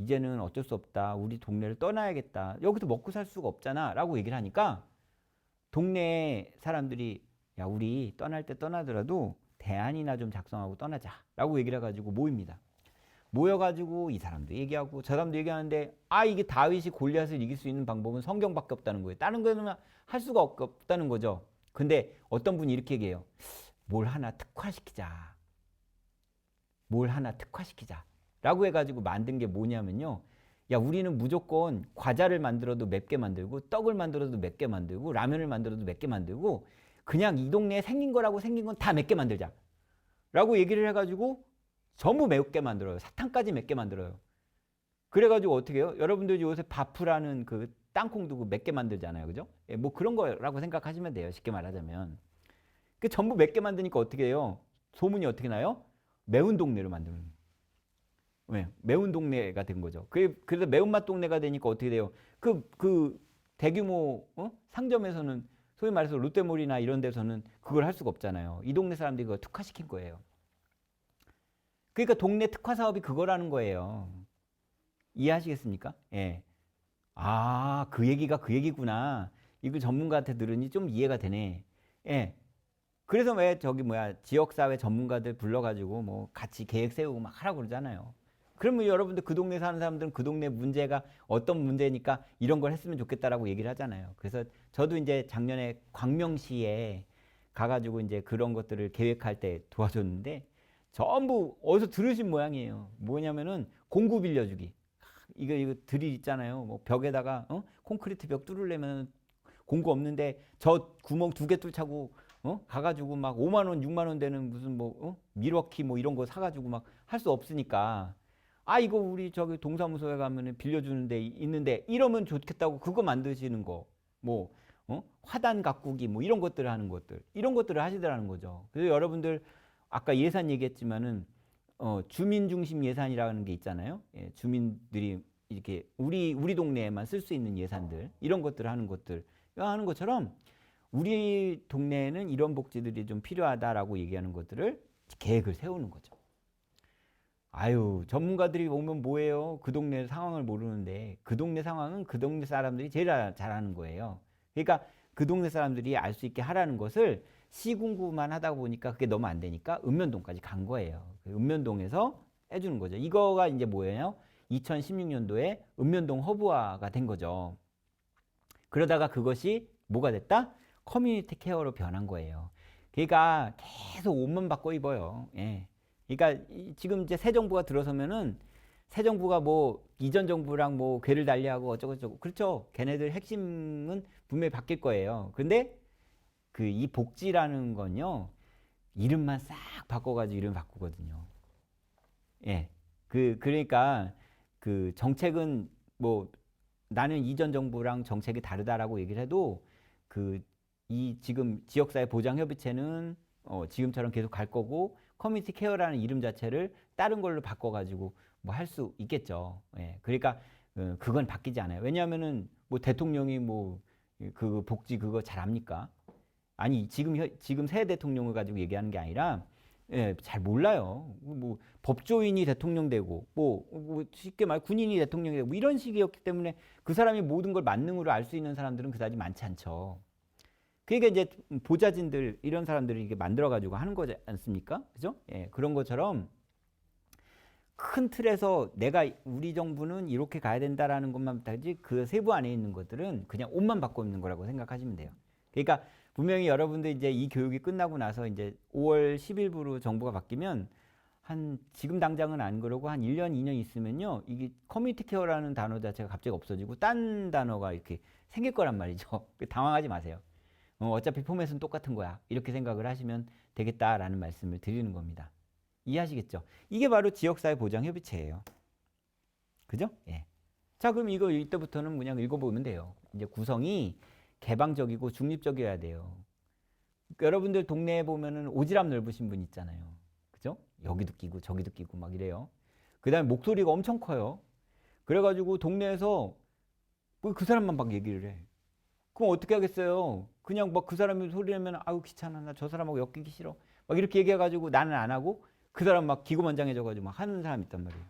이제는 어쩔 수 없다. 우리 동네를 떠나야겠다. 여기서 먹고 살 수가 없잖아. 라고 얘기를 하니까 동네 사람들이 야, 우리 떠날 때 떠나더라도 대안이나 좀 작성하고 떠나자. 라고 얘기를 해가지고 모입니다. 모여가지고 이 사람도 얘기하고 저 사람도 얘기하는데 이게 다윗이 골리앗을 이길 수 있는 방법은 성경밖에 없다는 거예요. 다른 거는 할 수가 없다는 거죠. 근데 어떤 분이 이렇게 얘기해요. 뭘 하나 특화시키자. 뭘 하나 특화시키자. 라고 해가지고 만든 게 뭐냐면요. 야, 우리는 무조건 과자를 만들어도 맵게 만들고 떡을 만들어도 맵게 만들고 라면을 만들어도 맵게 만들고 그냥 이 동네에 생긴 거라고 생긴 건 다 맵게 만들자. 라고 얘기를 해가지고 전부 맵게 만들어요. 사탕까지 맵게 만들어요. 그래가지고 어떻게 해요? 여러분들이 요새 바프라는 그 땅콩도 맵게 만들잖아요. 그죠? 뭐 그런 거라고 생각하시면 돼요. 쉽게 말하자면. 전부 맵게 만드니까 어떻게 해요? 소문이 어떻게 나요? 매운 동네로 만드는 거예요. 왜? 매운 동네가 된 거죠. 그래서 매운맛 동네가 되니까 어떻게 돼요? 그 대규모 상점에서는 소위 말해서 롯데몰이나 이런 데서는 그걸 할 수가 없잖아요. 이 동네 사람들이 그거 특화시킨 거예요. 그러니까 동네 특화 사업이 그거라는 거예요. 이해하시겠습니까? 예. 그 얘기가 그 얘기구나. 이거 전문가한테 들으니 좀 이해가 되네. 예. 그래서 왜 지역사회 전문가들 불러가지고 뭐 같이 계획 세우고 막 하라고 그러잖아요. 그러면 여러분들 그 동네 사는 사람들은 그 동네 문제가 어떤 문제니까 이런 걸 했으면 좋겠다라고 얘기를 하잖아요. 그래서 저도 이제 작년에 광명시에 가가지고 이제 그런 것들을 계획할 때 도와줬는데 전부 어디서 들으신 모양이에요. 뭐냐면은 공구 빌려주기. 이거 드릴 있잖아요. 뭐 벽에다가 콘크리트 벽 뚫으려면 공구 없는데 저 구멍 2개 뚫자고 가가지고 막 5만 원, 6만 원 되는 무슨 밀워키 뭐 이런 거 사가지고 막 할 수 없으니까 이거 우리 저기 동사무소에 가면은 빌려주는데 있는데 이러면 좋겠다고 그거 만드시는 거 뭐 화단 가꾸기 뭐 이런 것들을 하는 것들 이런 것들을 하시더라는 거죠. 그래서 여러분들 아까 예산 얘기했지만은 주민 중심 예산이라는 게 있잖아요. 예, 주민들이 이렇게 우리 동네에만 쓸 수 있는 예산들 이런 것들을 하는 것처럼 우리 동네에는 이런 복지들이 좀 필요하다라고 얘기하는 것들을 계획을 세우는 거죠. 전문가들이 오면 뭐예요? 그 동네 상황을 모르는데 그 동네 상황은 그 동네 사람들이 제일 잘하는 거예요. 그러니까 그 동네 사람들이 알 수 있게 하라는 것을 시군구만 하다 보니까 그게 너무 안 되니까 읍면동까지 간 거예요. 읍면동에서 해주는 거죠. 이거가 이제 뭐예요? 2016년도에 읍면동 허브화가 된 거죠. 그러다가 그것이 뭐가 됐다? 커뮤니티 케어로 변한 거예요. 그러니까 계속 옷만 바꿔 입어요. 예. 그러니까 지금 이제 새 정부가 들어서면은 새 정부가 뭐 이전 정부랑 뭐 궤를 달리하고 어쩌고저쩌고 그렇죠. 걔네들 핵심은 분명히 바뀔 거예요. 근데 이 복지라는 건요 이름만 싹 바꿔가지고 이름 바꾸거든요. 예. 그러니까 그 정책은 뭐 나는 이전 정부랑 정책이 다르다라고 얘기를 해도 이 지금 지역사회 보장협의체는 지금처럼 계속 갈 거고 커뮤니티 케어라는 이름 자체를 다른 걸로 바꿔가지고 뭐 할 수 있겠죠. 예. 그러니까 그건 바뀌지 않아요. 왜냐하면은 뭐 대통령이 뭐 그 복지 그거 잘 압니까? 아니 지금 새 대통령을 가지고 얘기하는 게 아니라 예, 잘 몰라요. 뭐 법조인이 대통령 되고 뭐 쉽게 말 군인이 대통령이 되고 뭐 이런 식이었기 때문에 그 사람이 모든 걸 만능으로 알 수 있는 사람들은 그다지 많지 않죠. 그러니까 이제 보좌진들 이런 사람들을 이게 만들어 가지고 하는 거지 않습니까? 그죠? 예, 그런 것처럼 큰 틀에서 내가 우리 정부는 이렇게 가야 된다라는 것만 하지 그 세부 안에 있는 것들은 그냥 옷만 바꿔 입는 거라고 생각하시면 돼요. 그러니까 분명히 여러분들 이제 이 교육이 끝나고 나서 이제 5월 10일부로 정부가 바뀌면 한 지금 당장은 안 그러고 한 1년, 2년 있으면요. 이게 커뮤니티 케어라는 단어 자체가 갑자기 없어지고 딴 단어가 이렇게 생길 거란 말이죠. 당황하지 마세요. 어차피 포맷은 똑같은 거야. 이렇게 생각을 하시면 되겠다라는 말씀을 드리는 겁니다. 이해하시겠죠? 이게 바로 지역사회 보장협의체예요. 그죠? 예. 자, 그럼 이거 이때부터는 그냥 읽어보면 돼요. 이제 구성이 개방적이고 중립적이어야 돼요. 여러분들 동네에 보면은 오지랖 넓으신 분 있잖아요. 그죠? 여기도 끼고 저기도 끼고 막 이래요. 그 다음에 목소리가 엄청 커요. 그래가지고 동네에서 그 사람만 막 얘기를 해. 그럼 어떻게 하겠어요? 그냥 막 그 사람이 소리 내면 아유 귀찮아 나 저 사람하고 엮이기 싫어 막 이렇게 얘기해가지고 나는 안 하고 그 사람 막 기고만장해져가지고 막 하는 사람 있단 말이에요.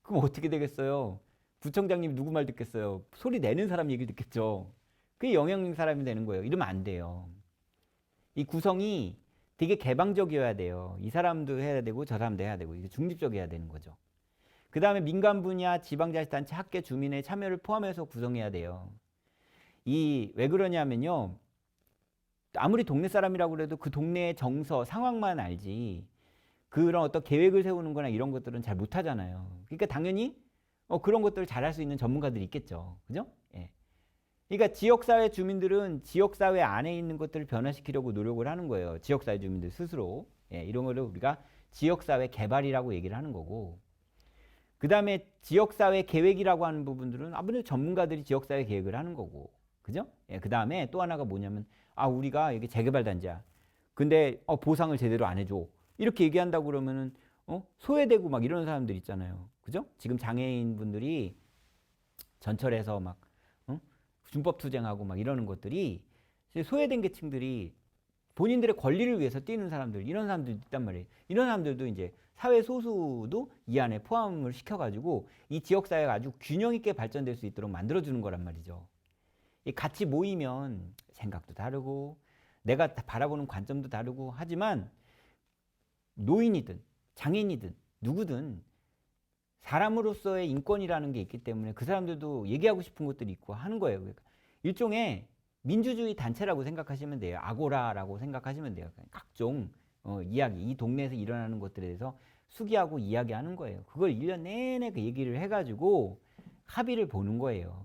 그럼 어떻게 되겠어요? 부청장님이 누구 말 듣겠어요? 소리 내는 사람 얘기 듣겠죠. 그게 영향력 사람이 되는 거예요. 이러면 안 돼요. 이 구성이 되게 개방적이어야 돼요. 이 사람도 해야 되고 저 사람도 해야 되고 이게 중립적이어야 되는 거죠. 그 다음에 민간 분야, 지방자치단체, 학계, 주민의 참여를 포함해서 구성해야 돼요. 이 왜 그러냐면요. 아무리 동네 사람이라고 그래도 그 동네의 정서, 상황만 알지 그런 어떤 계획을 세우는 거나 이런 것들은 잘 못하잖아요. 그러니까 당연히 그런 것들을 잘할 수 있는 전문가들이 있겠죠. 그죠? 예. 그러니까 지역사회 주민들은 지역사회 안에 있는 것들을 변화시키려고 노력을 하는 거예요. 지역사회 주민들 스스로. 예, 이런 거를 우리가 지역사회 개발이라고 얘기를 하는 거고. 그 다음에 지역사회 계획이라고 하는 부분들은 아무래도 전문가들이 지역사회 계획을 하는 거고. 그죠? 예, 그 다음에 또 하나가 뭐냐면 우리가 여기 재개발 단지야. 근데 보상을 제대로 안 해줘. 이렇게 얘기한다고 그러면은 소외되고 막 이런 사람들 있잖아요. 그죠? 지금 장애인 분들이 전철에서 막 준법 투쟁하고 막 이러는 것들이 소외된 계층들이 본인들의 권리를 위해서 뛰는 사람들 이런 사람들도 있단 말이에요. 이런 사람들도 이제 사회 소수도 이 안에 포함을 시켜가지고 이 지역사회가 아주 균형 있게 발전될 수 있도록 만들어주는 거란 말이죠. 같이 모이면 생각도 다르고 내가 바라보는 관점도 다르고 하지만 노인이든 장애인이든 누구든 사람으로서의 인권이라는 게 있기 때문에 그 사람들도 얘기하고 싶은 것들이 있고 하는 거예요. 그러니까 일종의 민주주의 단체라고 생각하시면 돼요. 아고라라고 생각하시면 돼요. 각종 이야기, 이 동네에서 일어나는 것들에 대해서 수기하고 이야기하는 거예요. 그걸 1년 내내 그 얘기를 해가지고 합의를 보는 거예요.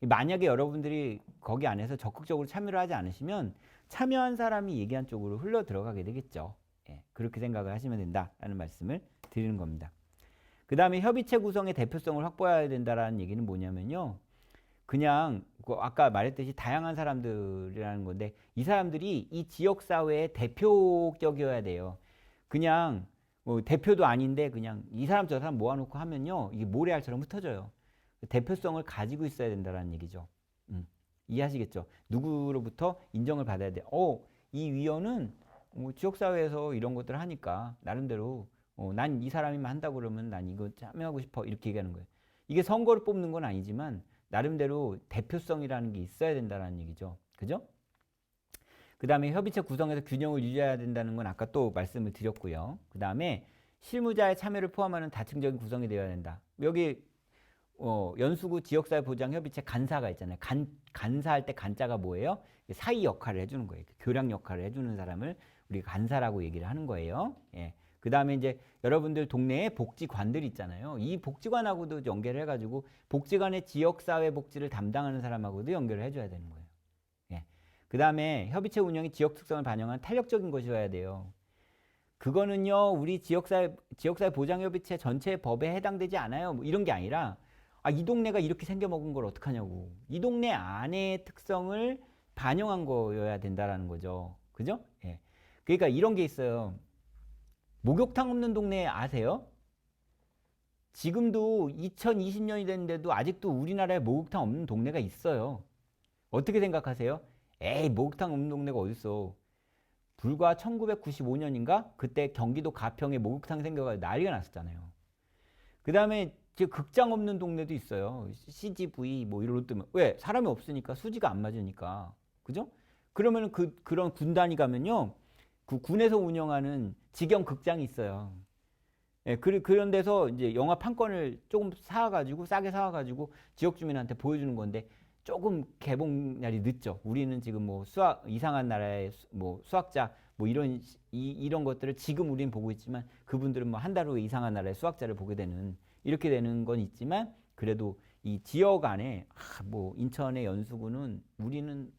만약에 여러분들이 거기 안에서 적극적으로 참여를 하지 않으시면 참여한 사람이 얘기한 쪽으로 흘러 들어가게 되겠죠. 예, 그렇게 생각을 하시면 된다라는 말씀을 드리는 겁니다. 그 다음에 협의체 구성의 대표성을 확보해야 된다라는 얘기는 뭐냐면요. 그냥 아까 말했듯이 다양한 사람들이라는 건데 이 사람들이 이 지역사회의 대표격이어야 돼요. 그냥 대표도 아닌데 그냥 이 사람 저 사람 모아놓고 하면요. 이게 모래알처럼 흩어져요. 대표성을 가지고 있어야 된다는 얘기죠. 이해하시겠죠? 누구로부터 인정을 받아야 돼. 이 위원은 지역사회에서 이런 것들을 하니까 나름대로 난 이 사람이만 한다고 그러면 난 이거 참여하고 싶어 이렇게 얘기하는 거예요. 이게 선거를 뽑는 건 아니지만 나름대로 대표성이라는 게 있어야 된다는 얘기죠. 그죠? 그 다음에 협의체 구성에서 균형을 유지해야 된다는 건 아까 또 말씀을 드렸고요. 그 다음에 실무자의 참여를 포함하는 다층적인 구성이 되어야 된다. 여기 연수구 지역사회보장협의체 간사가 있잖아요. 간사할 때 간자가 뭐예요? 사이 역할을 해주는 거예요. 교량 역할을 해주는 사람을 우리가 간사라고 얘기를 하는 거예요. 예. 그 다음에 이제 여러분들 동네에 복지관들 있잖아요. 이 복지관하고도 연결을 해가지고 복지관의 지역사회 복지를 담당하는 사람하고도 연결을 해줘야 되는 거예요. 예. 그 다음에 협의체 운영이 지역 특성을 반영한 탄력적인 것이어야 돼요. 그거는요, 우리 지역사회 보장협의체 전체 법에 해당되지 않아요. 뭐 이런 게 아니라 이 동네가 이렇게 생겨먹은 걸 어떡하냐고. 이 동네 안의 특성을 반영한 거여야 된다라는 거죠. 그죠? 예. 그러니까 이런 게 있어요. 목욕탕 없는 동네 아세요? 지금도 2020년이 됐는데도 아직도 우리나라에 목욕탕 없는 동네가 있어요. 어떻게 생각하세요? 에이, 목욕탕 없는 동네가 어딨어. 불과 1995년인가? 그때 경기도 가평에 목욕탕 생겨가지고 난리가 났었잖아요. 그 다음에 극장 없는 동네도 있어요. CGV 뭐 이런 것 때문에. 왜? 사람이 없으니까 수지가 안 맞으니까. 그죠? 그러면 그런 군단이 가면요. 그 군에서 운영하는 직영 극장이 있어요. 예, 그런 데서 이제 영화 판권을 조금 사가지고 싸게 사가지고 지역 주민한테 보여주는 건데 조금 개봉날이 늦죠. 우리는 지금 뭐 이상한 나라의 뭐 수학자 뭐 이런 것들을 지금 우리는 보고 있지만 그분들은 뭐 한 달 후에 이상한 나라의 수학자를 보게 되는 이렇게 되는 건 있지만 그래도 이 지역 안에 뭐 인천의 연수구는 우리는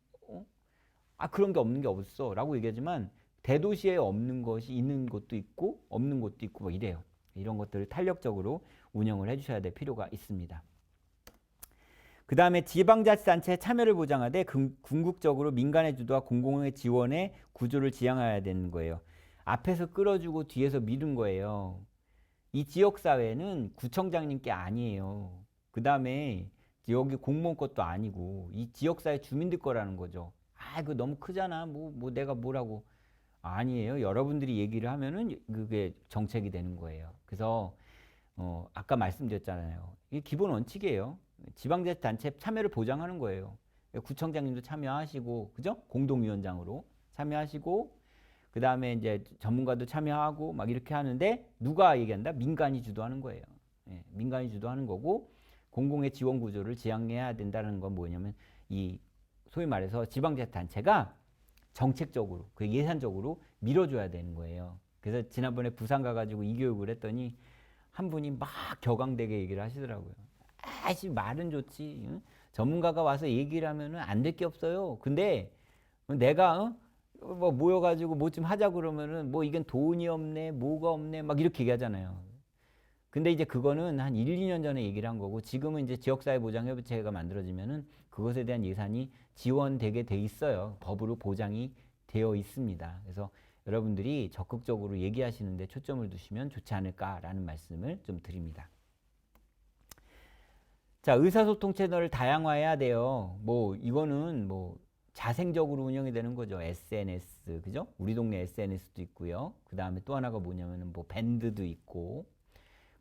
그런 게 없는 게 없어라고 얘기하지만 대도시에 없는 것이 있는 곳도 있고 없는 곳도 있고 뭐 이래요. 이런 것들을 탄력적으로 운영을 해주셔야 될 필요가 있습니다. 그 다음에 지방자치단체의 참여를 보장하되 궁극적으로 민간의 주도와 공공의 지원의 구조를 지향해야 되는 거예요. 앞에서 끌어주고 뒤에서 미룬 거예요. 이 지역사회는 구청장님께 아니에요. 그 다음에 여기 공무원 것도 아니고 이 지역사회 주민들 거라는 거죠. 그거 너무 크잖아. 뭐 내가 뭐라고. 아니에요. 여러분들이 얘기를 하면은 그게 정책이 되는 거예요. 그래서 아까 말씀드렸잖아요. 이게 기본 원칙이에요. 지방자치단체 참여를 보장하는 거예요. 구청장님도 참여하시고, 그죠? 공동위원장으로 참여하시고, 그 다음에 이제 전문가도 참여하고 막 이렇게 하는데 누가 얘기한다? 민간이 주도하는 거예요. 예, 민간이 주도하는 거고 공공의 지원 구조를 지향해야 된다는 건 뭐냐면 이 소위 말해서 지방자치단체가 정책적으로 그 예산적으로 밀어줘야 되는 거예요. 그래서 지난번에 부산 가가지고 이 교육을 했더니 한 분이 막 격앙되게 얘기를 하시더라고요. 말은 좋지. 응? 전문가가 와서 얘기를 하면은 안 될 게 없어요. 근데 내가 뭐 모여가지고 뭐 좀 하자 그러면은 뭐 이건 돈이 없네, 뭐가 없네, 막 이렇게 얘기하잖아요. 근데 이제 그거는 한 1, 2년 전에 얘기를 한 거고 지금은 이제 지역사회보장협의체가 만들어지면은 그것에 대한 예산이 지원되게 돼 있어요. 법으로 보장이 되어 있습니다. 그래서 여러분들이 적극적으로 얘기하시는데 초점을 두시면 좋지 않을까라는 말씀을 좀 드립니다. 자, 의사소통 채널을 다양화해야 돼요. 뭐 이거는 뭐 자생적으로 운영이 되는 거죠. SNS, 그죠? 우리 동네 SNS도 있고요. 그 다음에 또 하나가 뭐냐면은 뭐 밴드도 있고,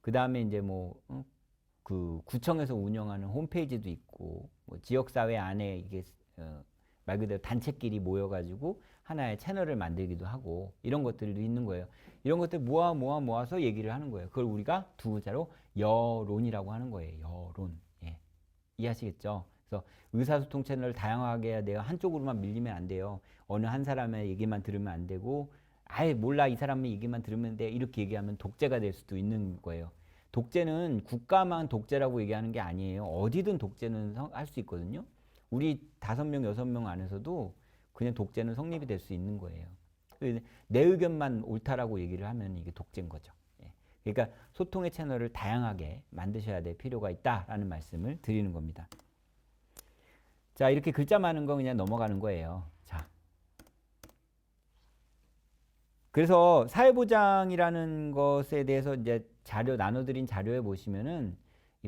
그 다음에 이제 그 구청에서 운영하는 홈페이지도 있고, 뭐 지역사회 안에 이게 말 그대로 단체끼리 모여가지고 하나의 채널을 만들기도 하고 이런 것들도 있는 거예요. 이런 것들 모아서 얘기를 하는 거예요. 그걸 우리가 두 글자로 여론이라고 하는 거예요. 여론. 예. 이해하시겠죠? 그래서 의사소통 채널을 다양하게 해야 돼요. 한쪽으로만 밀리면 안 돼요. 어느 한 사람의 얘기만 들으면 안 되고 아예 몰라 이 사람의 얘기만 들으면 돼 이렇게 얘기하면 독재가 될 수도 있는 거예요. 독재는 국가만 독재라고 얘기하는 게 아니에요. 어디든 독재는 할 수 있거든요. 우리 5명, 6명 안에서도 그냥 독재는 성립이 될 수 있는 거예요. 내 의견만 옳다라고 얘기를 하면 이게 독재인 거죠. 예. 그러니까 소통의 채널을 다양하게 만드셔야 될 필요가 있다라는 말씀을 드리는 겁니다. 자, 이렇게 글자 많은 거 그냥 넘어가는 거예요. 자, 그래서 사회보장이라는 것에 대해서 이제 나눠드린 자료에 보시면은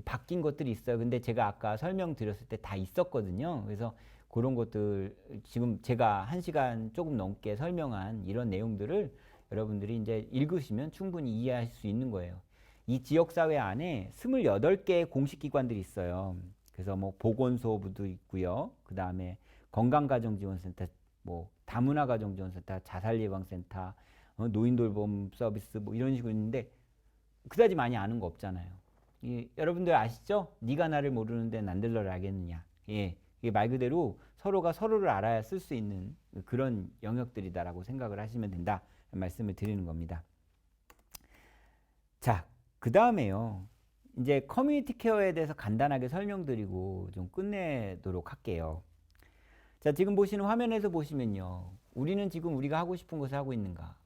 바뀐 것들이 있어요. 근데 제가 아까 설명드렸을 때 다 있었거든요. 그래서 그런 것들 지금 제가 1시간 조금 넘게 설명한 이런 내용들을 여러분들이 이제 읽으시면 충분히 이해할 수 있는 거예요. 이 지역사회 안에 28개의 공식기관들이 있어요. 그래서 뭐 보건소부도 있고요. 그 다음에 건강가정지원센터, 뭐 다문화가정지원센터, 자살예방센터, 노인돌봄 서비스 뭐 이런 식으로 있는데 그다지 많이 아는 거 없잖아요. 여러분들 아시죠? 네가 나를 모르는데 난들 너를 알겠느냐. 예, 이게 말 그대로 서로가 서로를 알아야 쓸 수 있는 그런 영역들이다라고 생각을 하시면 된다 말씀을 드리는 겁니다. 자, 그 다음에요. 이제 커뮤니티 케어에 대해서 간단하게 설명드리고 좀 끝내도록 할게요. 자, 지금 보시는 화면에서 보시면요. 우리는 지금 우리가 하고 싶은 것을 하고 있는가?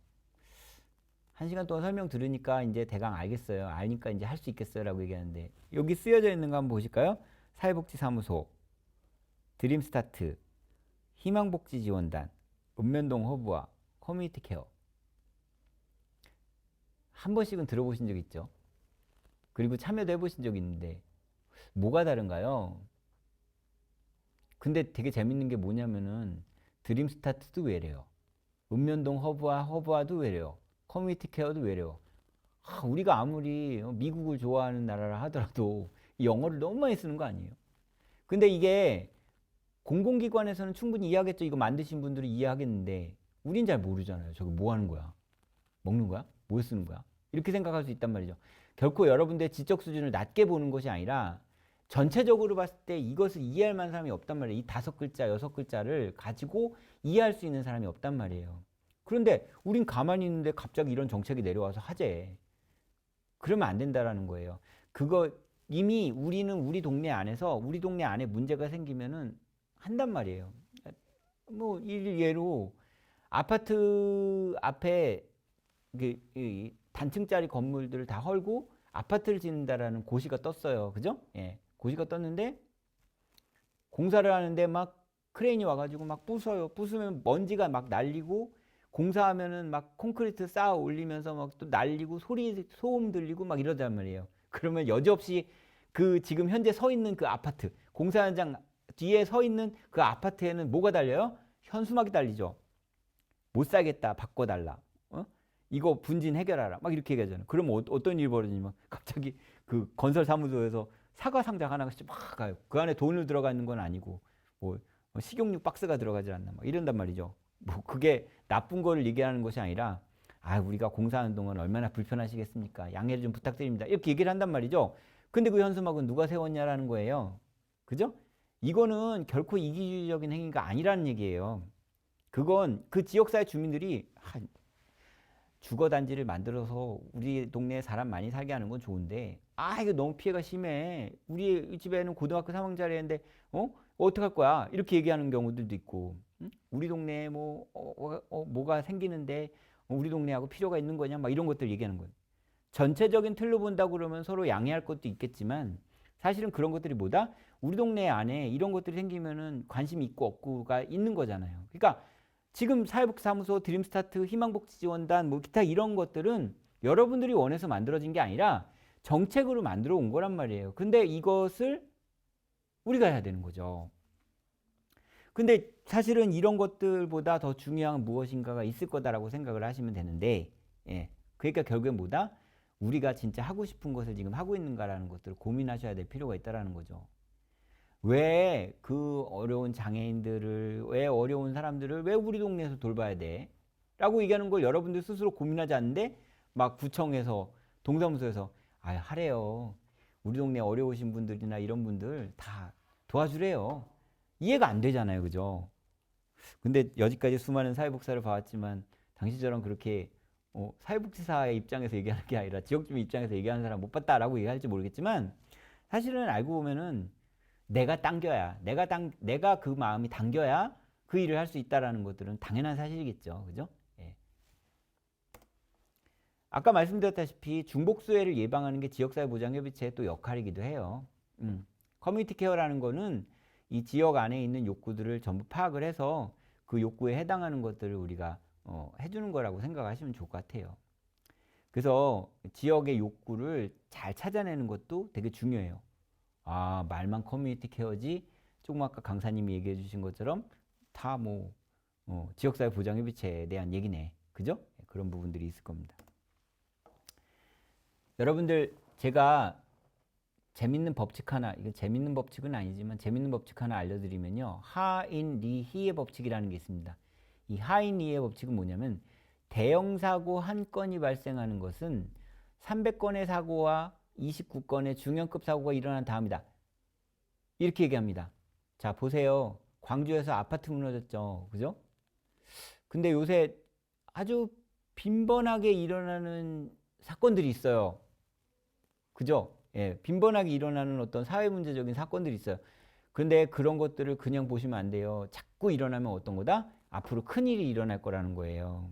1시간 동안 설명 들으니까 이제 대강 알겠어요. 알니까 이제 할 수 있겠어요. 라고 얘기하는데 여기 쓰여져 있는 거 한번 보실까요? 사회복지사무소, 드림스타트, 희망복지지원단, 읍면동 허브와 커뮤니티 케어. 한 번씩은 들어보신 적 있죠? 그리고 참여도 해보신 적 있는데 뭐가 다른가요? 근데 되게 재밌는 게 뭐냐면은 드림스타트도 외래요. 읍면동 허브와도 외래요. 커뮤니티 케어도 외래요. 우리가 아무리 미국을 좋아하는 나라라 하더라도 이 영어를 너무 많이 쓰는 거 아니에요? 근데 이게 공공기관에서는 충분히 이해하겠죠. 이거 만드신 분들이 이해하겠는데 우린 잘 모르잖아요. 저거 뭐 하는 거야? 먹는 거야? 뭐 쓰는 거야? 이렇게 생각할 수 있단 말이죠. 결코 여러분들의 지적 수준을 낮게 보는 것이 아니라 전체적으로 봤을 때 이것을 이해할 만한 사람이 없단 말이에요. 이 5글자, 6글자를 가지고 이해할 수 있는 사람이 없단 말이에요. 그런데 우린 가만히 있는데 갑자기 이런 정책이 내려와서 하재. 그러면 안 된다라는 거예요. 그거 이미 우리는 우리 동네 안에서 우리 동네 안에 문제가 생기면은 한단 말이에요. 뭐 일례로 아파트 앞에 이 단층짜리 건물들을 다 헐고 아파트를 짓는다라는 고시가 떴어요. 그죠? 예. 고시가 떴는데 공사를 하는데 막 크레인이 와가지고 막 부숴요. 부수면 먼지가 막 날리고 공사하면은 막 콘크리트 쌓아 올리면서 막 또 날리고 소음 들리고 막 이러단 말이에요. 그러면 여지없이 그 지금 현재 서 있는 그 아파트 공사 현장 뒤에 서 있는 그 아파트에는 뭐가 달려요? 현수막이 달리죠. 못 살겠다. 바꿔달라. 어? 이거 분진 해결하라. 막 이렇게 얘기하잖아요. 그러면 어떤 일이 벌어지냐면 갑자기 그 건설 사무소에서 사과 상자 하나씩 막 가요. 그 안에 돈을 들어가 있는 건 아니고 뭐 식용유 박스가 들어가지 않나 막 이런단 말이죠. 뭐 그게 나쁜 거를 얘기하는 것이 아니라 우리가 공사하는 동안 얼마나 불편하시겠습니까? 양해를 좀 부탁드립니다. 이렇게 얘기를 한단 말이죠. 근데 그 현수막은 누가 세웠냐라는 거예요. 그죠? 이거는 결코 이기주의적인 행위가 아니라는 얘기예요. 그건 그 지역사회 주민들이 주거단지를 만들어서 우리 동네에 사람 많이 살게 하는 건 좋은데 이거 너무 피해가 심해. 우리 집에는 고등학교 3학년짜리 애인데 어떡할 거야? 이렇게 얘기하는 경우들도 있고 응? 우리 동네에 뭐가 생기는데 우리 동네하고 필요가 있는 거냐? 막 이런 것들 얘기하는 거예요. 전체적인 틀로 본다고 그러면 서로 양해할 것도 있겠지만 사실은 그런 것들이 뭐다? 우리 동네 안에 이런 것들이 생기면은 관심이 있고 없고가 있는 거잖아요. 그러니까 지금 사회복지사무소, 드림스타트, 희망복지지원단, 뭐 기타 이런 것들은 여러분들이 원해서 만들어진 게 아니라 정책으로 만들어 온 거란 말이에요. 근데 이것을 우리가 해야 되는 거죠. 근데 사실은 이런 것들보다 더 중요한 무엇인가가 있을 거다라고 생각을 하시면 되는데, 그러니까 결국엔 뭐다? 우리가 진짜 하고 싶은 것을 지금 하고 있는가라는 것들을 고민하셔야 될 필요가 있다라는 거죠. 왜 그 어려운 장애인들을, 왜 어려운 사람들을 왜 우리 동네에서 돌봐야 돼? 라고 얘기하는 걸 여러분들 스스로 고민하지 않는데 막 구청에서, 동사무소에서 하래요. 우리 동네 어려우신 분들이나 이런 분들 다 도와주래요. 이해가 안 되잖아요. 그죠? 근데 여지까지 수많은 사회복사를 봐왔지만 당시처럼 그렇게 사회복지사의 입장에서 얘기하는 게 아니라 지역주민 입장에서 얘기하는 사람 못 봤다라고 얘기할지 모르겠지만 사실은 알고 보면은 내가 당겨야, 내가 그 마음이 당겨야 그 일을 할 수 있다라는 것들은 당연한 사실이겠죠. 그죠? 예. 아까 말씀드렸다시피 중복수혜를 예방하는 게 지역사회보장협의체의 또 역할이기도 해요. 커뮤니티 케어라는 거는 이 지역 안에 있는 욕구들을 전부 파악을 해서 그 욕구에 해당하는 것들을 우리가 해주는 거라고 생각하시면 좋을 것 같아요. 그래서 지역의 욕구를 잘 찾아내는 것도 되게 중요해요. 말만 커뮤니티 케어지 조금 아까 강사님이 얘기해 주신 것처럼 다 지역사회 보장협의체에 대한 얘기네. 그죠? 그런 부분들이 있을 겁니다. 여러분들 제가 재밌는 법칙 하나, 이거 재밌는 법칙은 아니지만 재밌는 법칙 하나 알려드리면요. 하인리히의 법칙이라는 게 있습니다. 이 하인리히의 법칙은 뭐냐면 대형 사고 한 건이 발생하는 것은 300건의 사고와 29건의 중형급 사고가 일어난 다음이다. 이렇게 얘기합니다. 자, 보세요. 광주에서 아파트 무너졌죠. 그죠? 근데 요새 아주 빈번하게 일어나는 사건들이 있어요. 그죠? 빈번하게 일어나는 어떤 사회 문제적인 사건들이 있어요. 근데 그런 것들을 그냥 보시면 안 돼요. 자꾸 일어나면 어떤 거다? 앞으로 큰일이 일어날 거라는 거예요.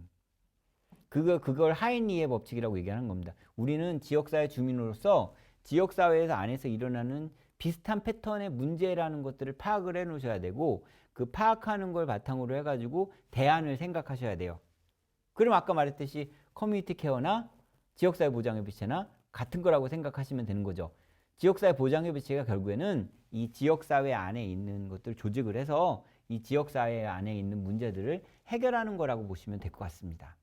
그걸 하인리히의 법칙이라고 얘기하는 겁니다. 우리는 지역사회 주민으로서 지역사회에서 안에서 일어나는 비슷한 패턴의 문제라는 것들을 파악을 해 놓으셔야 되고 그 파악하는 걸 바탕으로 해가지고 대안을 생각하셔야 돼요. 그럼 아까 말했듯이 커뮤니티 케어나 지역사회 보장협의체나 같은 거라고 생각하시면 되는 거죠. 지역사회 보장협의체가 결국에는 이 지역사회 안에 있는 것들 조직을 해서 이 지역사회 안에 있는 문제들을 해결하는 거라고 보시면 될 것 같습니다.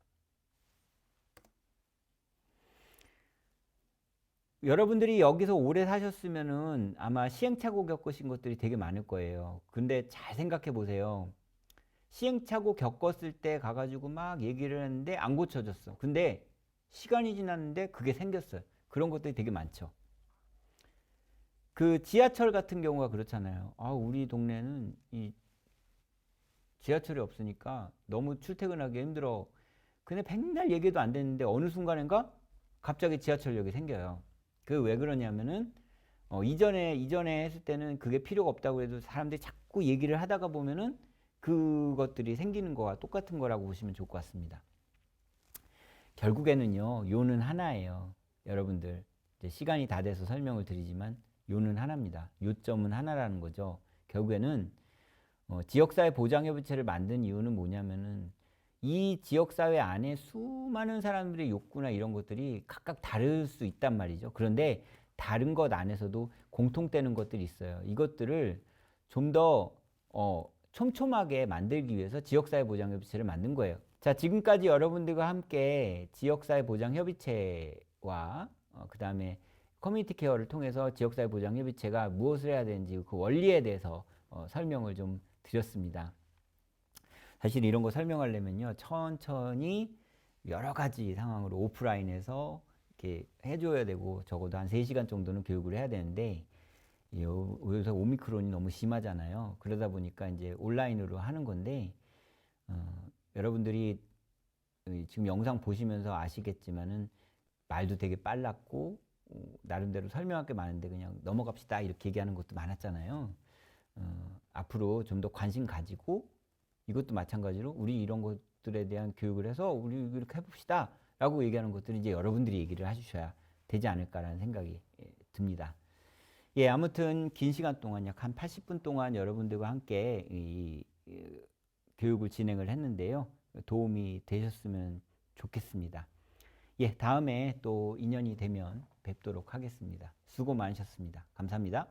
여러분들이 여기서 오래 사셨으면은 아마 시행착오 겪으신 것들이 되게 많을 거예요. 근데 잘 생각해 보세요. 시행착오 겪었을 때 가가지고 막 얘기를 했는데 안 고쳐졌어. 근데 시간이 지났는데 그게 생겼어요. 그런 것들이 되게 많죠. 그 지하철 같은 경우가 그렇잖아요. 아, 우리 동네는 이 지하철이 없으니까 너무 출퇴근하기 힘들어. 근데 백날 얘기도 안 됐는데 어느 순간인가 갑자기 지하철역이 생겨요. 그 왜 그러냐면은 이전에 했을 때는 그게 필요가 없다고 해도 사람들이 자꾸 얘기를 하다가 보면은 그것들이 생기는 거와 똑같은 거라고 보시면 좋을 것 같습니다. 결국에는요, 요는 하나예요. 여러분들, 이제 시간이 다 돼서 설명을 드리지만 요는 하나입니다. 요점은 하나라는 거죠. 결국에는 지역사회 보장협의체를 만든 이유는 뭐냐면은 이 지역사회 안에 수많은 사람들의 욕구나 이런 것들이 각각 다를 수 있단 말이죠. 그런데 다른 것 안에서도 공통되는 것들이 있어요. 이것들을 좀 더 촘촘하게 만들기 위해서 지역사회 보장협의체를 만든 거예요. 자, 지금까지 여러분들과 함께 지역사회 보장협의체와 그 다음에 커뮤니티 케어를 통해서 지역사회 보장협의체가 무엇을 해야 되는지 그 원리에 대해서 설명을 좀 드렸습니다. 사실 이런 거 설명하려면요, 천천히 여러 가지 상황으로 오프라인에서 이렇게 해줘야 되고 적어도 한 3시간 정도는 교육을 해야 되는데 요새 오미크론이 너무 심하잖아요. 그러다 보니까 이제 온라인으로 하는 건데 여러분들이 지금 영상 보시면서 아시겠지만은 말도 되게 빨랐고 나름대로 설명할 게 많은데 그냥 넘어갑시다 이렇게 얘기하는 것도 많았잖아요. 앞으로 좀 더 관심 가지고 이것도 마찬가지로 우리 이런 것들에 대한 교육을 해서 우리 이렇게 해봅시다 라고 얘기하는 것들은 이제 여러분들이 얘기를 해주셔야 되지 않을까라는 생각이 듭니다. 예, 아무튼 긴 시간 동안 약 한 80분 동안 여러분들과 함께 이 교육을 진행을 했는데요. 도움이 되셨으면 좋겠습니다. 예, 다음에 또 인연이 되면 뵙도록 하겠습니다. 수고 많으셨습니다. 감사합니다.